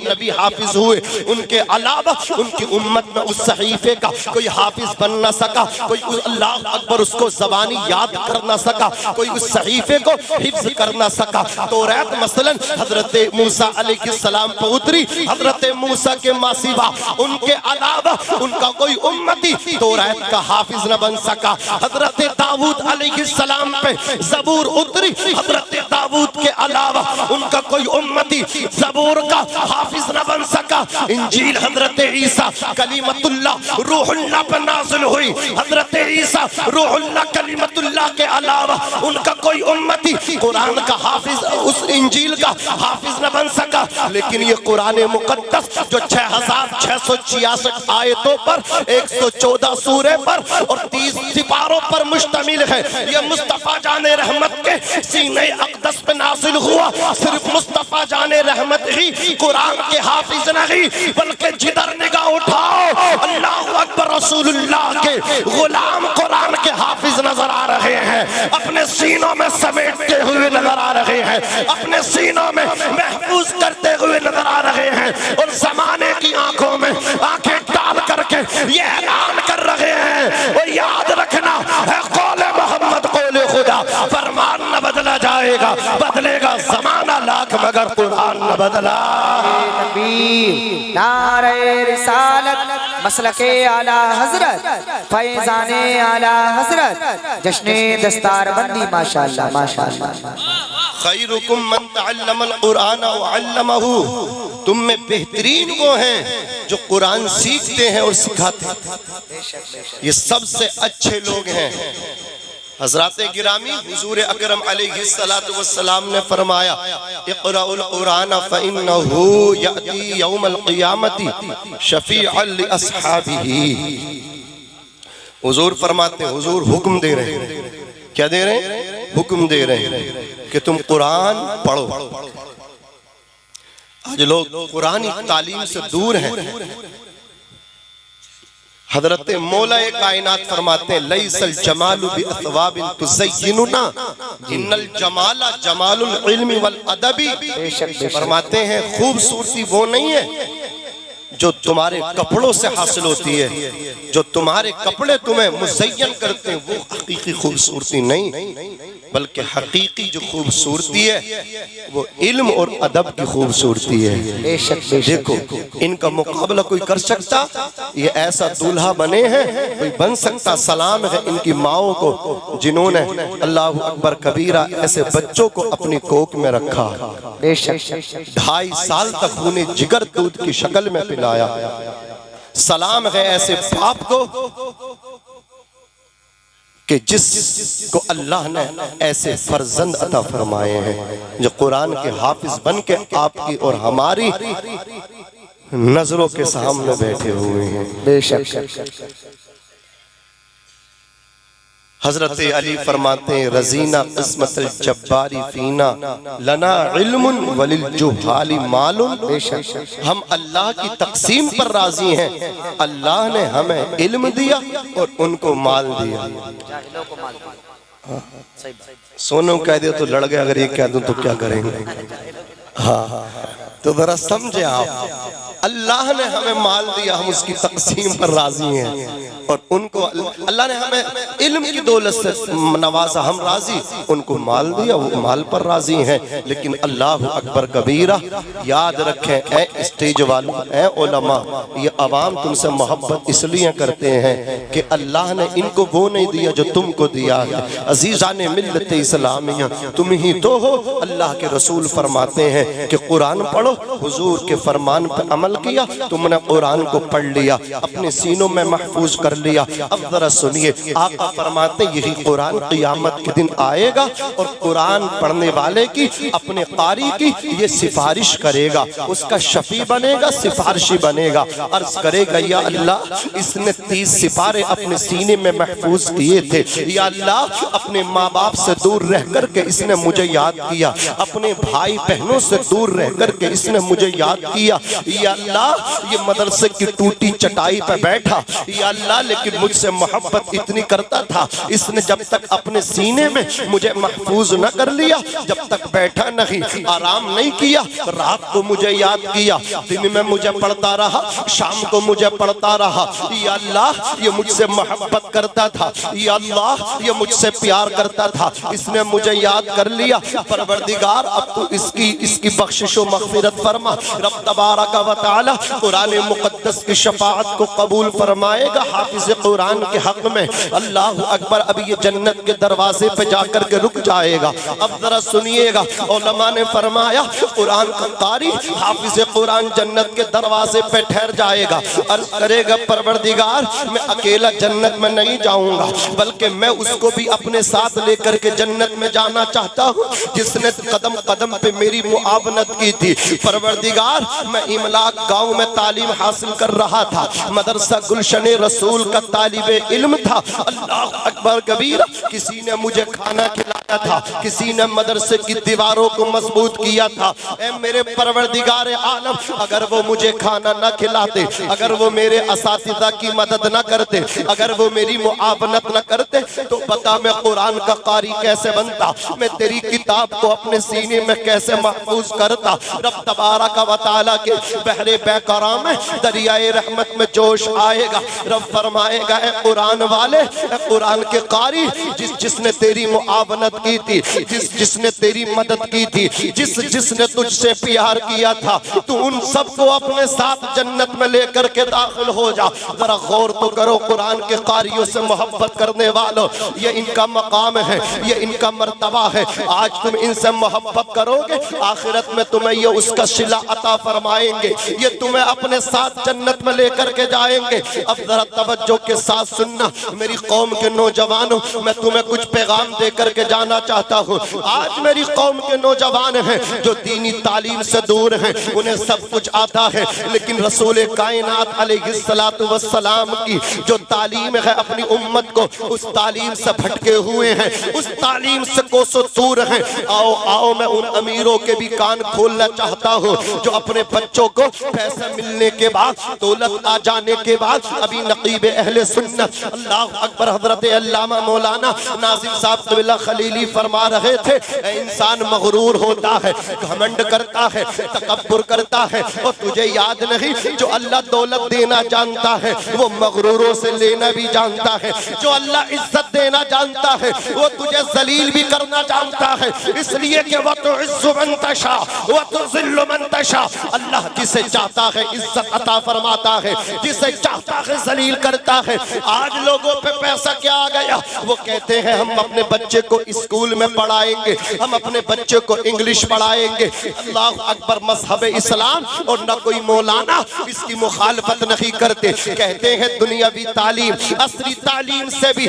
نبی حافظ ہوئے، ان کے علاوہ ان کی امت میں اس صحیفے کا کوئی حافظ بن نہ سکا، کوئی اللہ اکبر اس کو زبانی یاد کر نہ سکا، کوئی اس صحیفے کو حفظ کر نہ سکا۔ توریت مثلا حضرت موسیٰ علیہ السلام پہ اتری، حضرت موسیٰ کے ماسوا ان کے علاوہ ان کا کوئی امتی توریت کا حافظ نہ بن سکا۔ حضرت داؤد علیہ السلام پہ زبور اتری، حضرت داؤد کے علاوہ ان کا کوئی امتی زبور کا حافظ نہ بن سکا۔ انجیل حضرت عیسیٰ کلیمت اللہ روح اللہ پر نازل ہوئی، حضرت عیسیٰ روح اللہ کلیمت اللہ کے علاوہ ان کا کوئی امتی قرآن کا حافظ، اس انجیل کا حافظ نہ بن سکا۔ لیکن یہ قرآن مقدس جو 6666 آیتوں پر، 114 سورے پر اور 30 سپاروں پر مشتمل ہے، یہ مصطفیٰ جان رحمت کے سینہ اقدس پہ نازل ہوا۔ صرف مصطفیٰ جان رحمت ہی قرآن کے حافظ نہیں، بلکہ جدھر نگاہ اٹھاؤ اللہ اکبر رسول اللہ کے غلام قرآن کے حافظ نظر آ رہے ہیں، اپنے سینوں میں سمیٹتے ہوئے نظر آ رہے ہیں، اپنے سینوں میں محفوظ کرتے ہوئے نظر آ رہے ہیں، اور زمانے کی آنکھوں میں آنکھیں ڈال کر کے یہ اعلان کر رہے ہیں، اور یاد رکھنا ہے قول محمد قول خدا، فرمان نہ بدلا جائے گا، بدلے گا زمانہ لاکھ مگر قرآن نہ بدلا۔ نعرہ رسالت، مسلک اعلیٰ حضرت، فیضان اعلیٰ حضرت، جشن دستار بندی، ماشاءاللہ ماشاءاللہ۔ خیرکم من تعلم القرآن وعلمہ، تم میں بہترین وہ ہیں جو قرآن سیکھتے ہیں اور سکھاتے ہیں، یہ سب سے اچھے لوگ ہیں۔ حضرات گرامی، حضور اکرم علیہ السلام نے فرمایا اقرأوا القرآن فإنه یأتی یوم القیامت شفیعا لأصحابہ۔ حضور فرماتے ہیں، حضور حکم دے رہے ہیں، کیا دے رہے ہیں؟ حکم دے رہے ہیں کہ تم قرآن پڑھو۔ آج لوگ قرآنی تعلیم سے دور ہیں۔ حضرت مولا کائنات فرماتے ہیں لیس الجمال باثواب تزیننا ان الجمال جمال العلم والادب۔ فرماتے ہیں خوبصورتی وہ نہیں ہے جو تمہارے کپڑوں سے حاصل ہوتی ہے، جو تمہارے کپڑے تمہیں مزین کرتے ہیں وہ حقیقی خوبصورتی نہیں، بلکہ حقیقی جو خوبصورتی ہے وہ علم اور ادب کی خوبصورتی ہے۔ دیکھو ان کا مقابلہ کوئی کر سکتا؟ یہ ایسا دولہا بنے ہیں کوئی بن سکتا؟ سلام ہے ان کی ماؤں کو جنہوں نے اللہ اکبر کبیرہ ایسے بچوں کو اپنی کوک میں رکھا، 2.5 سال تک انہیں جگر دودھ کی شکل میں پلایا۔ سلام ہے ایسے باپ کو کہ جس کو اللہ نے ایسے فرزند عطا فرمائے ہیں جو قرآن کے حافظ بن کے آپ کی اور ہماری نظروں کے سامنے بیٹھے ہوئے ہیں۔ بے شک حضرت علی فرماتے ہیں رضینا قسمت الجباری فینا لنا علم وللجہال مال، ہم اللہ کی تقسیم پر راضی ہیں، اللہ نے ہمیں علم دیا اور ان کو مال دیا۔ سونوں کہہ دے تو لڑ گئے، اگر یہ کہہ دوں تو کیا کریں گے؟ ہاں تو ذرا سمجھے آپ، اللہ نے ہمیں مال دیا، ہم اس کی تقسیم پر راضی ہیں، اور ان کو اللہ نے ہمیں علم کی دولت سے نوازا، ہم راضی، ان کو مال دیا، وہ مال پر راضی ہیں۔ لیکن اللہ اکبر کبیرہ، یاد رکھیں اے اسٹیج والوں، اے علماء، یہ عوام تم سے محبت اس لیے کرتے ہیں کہ اللہ نے ان کو وہ نہیں دیا جو تم کو دیا ہے۔ عزیزان ملت اسلامیہ، تم ہی تو ہو، اللہ کے رسول فرماتے ہیں کہ قرآن پڑھو، حضور کے فرمان پر عمل کیا، تم نے قرآن کو پڑھ لیا، اپنے سینوں میں محفوظ کر لیا۔ اب ذرا سنیے، آقا فرماتے ہیں یہی قرآن قیامت کے دن آئے گا اور قرآن پڑھنے والے کی، اپنے قاری کی یہ سفارش کرے گا، اس کا شفیع بنے گا، سفارشی بنے گا، عرض کرے گا یا اللہ اس نے 30 سپارے اپنے سینے میں محفوظ کیے تھے، یا اللہ اپنے ماں باپ سے دور رہ کر کے اس نے مجھے یاد کیا، اپنے بھائی بہنوں سے دور رہ کر کے اس نے مجھے یاد کیا، یا اللہ یہ مدرسے کی ٹوٹی چٹائی پہ بیٹھا، یا اللہ لیکن مجھ سے محبت اتنی کرتا تھا، اس نے جب تک اپنے سینے میں مجھے محفوظ نہ کر لیا، جب تک بیٹھا نہیں، آرام نہیں کیا، رات کو مجھے یاد کیا، دن میں مجھے پڑھتا رہا، شام کو مجھے پڑھتا رہا، یا اللہ یہ مجھ سے محبت کرتا تھا، یا اللہ یہ مجھ سے پیار کرتا تھا، اس نے مجھے یاد کر لیا، پروردگار اب تو اس کی بخشش و مغفرت فرما۔ رب تبارک و تعالی قرآن مقدس کی شفاعت کو قبول فرمائے گا حافظ قرآن کے حق میں۔ اللہ اکبر، اب یہ جنت کے دروازے پہ جا کر کے رک جائے گا۔ اب ذرا سنیے گا، علماء نے فرمایا قرآن کا قاری حافظ قرآن جنت کے دروازے پہ ٹھہر جائے گا، عرض کرے گا پروردگار میں اکیلا جنت میں نہیں جاؤں گا، بلکہ میں اس کو بھی اپنے ساتھ لے کر کے جنت میں جانا چاہتا ہوں جس نے قدم قدم پہ میری معاونت کی تھی۔ پروردگار میں املاک گاؤں میں تعلیم حاصل کر رہا تھا، مدرسہ گلشن رسول کا طالب علم تھا، اللہ اکبر کبیر، کسی نے مجھے کھانا کھلایا تھا، کسی نے مدرسے کی دیواروں کو مضبوط کیا تھا۔ اے میرے پروردگار عالم، اگر وہ مجھے کھانا نہ کھلاتے، اگر وہ میرے اساتذہ کی مدد نہ کرتے، اگر وہ میری معاونت نہ کرتے تو بتا میں قرآن کا قاری کیسے بنتا، میں تیری کتاب کو اپنے سینے میں کیسے محفوظ کرتا۔ رب تبارک و تعالیٰ کے بحر بے کرام میں دریائے رحمت میں جوش آئے گا، رب فرمائے گا اے قرآن والے، اے قرآن کے قاری، جس نے تیری معاونت کی تھی، جس نے تیری مدد کی تھی، جس نے تجھ سے پیار کیا تھا، تو ان سب کو اپنے ساتھ جنت میں لے کر کے داخل ہو جا۔ ذرا غور تو کرو، قرآن کے قاریوں سے محبت کرنے والوں، یہ ان کا مقام ہے، یہ ان کا مرتبہ ہے۔ آج تم ان سے محبت کرو گے، آخرت میں تمہیں یہ اس کا صلہ عطا فرمائیں گے، یہ تمہیں اپنے ساتھ جنت میں لے کر کے جائیں گے۔ اب ذرا توجہ کے ساتھ سننا میری قوم کے نوجوانوں، میں تمہیں کچھ پیغام دے کر کے جانا چاہتا ہوں۔ آج میری قوم کے نوجوان ہیں جو دینی تعلیم سے دور ہیں، انہیں سب کچھ آتا ہے، لیکن رسول کائنات علیہ السلام کی جو تعلیم ہے اپنی امت کو، اس تعلیم سے بھٹکے ہوئے ہیں، اس تعلیم سے کوسوں دور ہیں۔ آؤ میں ان امیروں کے بھی کان کھولنا چاہتا ہوں جو اپنے بچوں کو پیسے ملنے کے بعد، دولت آ جانے کے بعد ابھی نقیب اہل سنت، اللہ اکبر، حضرت علامہ مولانا ناظم صاحب قبلہ خلیلی فرما رہے تھے، انسان مغرور ہوتا ہے، گھمنڈ کرتا ہے، تکبر کرتا ہے، اور تجھے یاد نہیں جو اللہ دولت دینا جانتا ہے وہ مغروروں سے لینا بھی جانتا ہے، جو اللہ عزت دینا جانتا ہے وہ تجھے ذلیل بھی کرنا جانتا ہے، اس لیے کہ وَتُعِزُّ مَن تَشَاءُ وَتُذِلُّ مَن تَشَاءُ، اللہ جسے چاہتا ہے عزت عطا فرماتا ہے، جسے چاہتا ہے ذلیل کرتا ہے۔ آج لوگوں پہ پیسہ کیا آ گیا، وہ کہتے ہیں ہم اپنے بچے کو اسکول میں پڑھائیں گے، ہم اپنے بچے کو انگلش پڑھائیں گے۔ اللہ اکبر، مذہب اسلام اور نہ کوئی مولانا اس کی مخالفت نہیں کرتے، کہتے ہیں دنیاوی تعلیم، عصری تعلیم سے بھی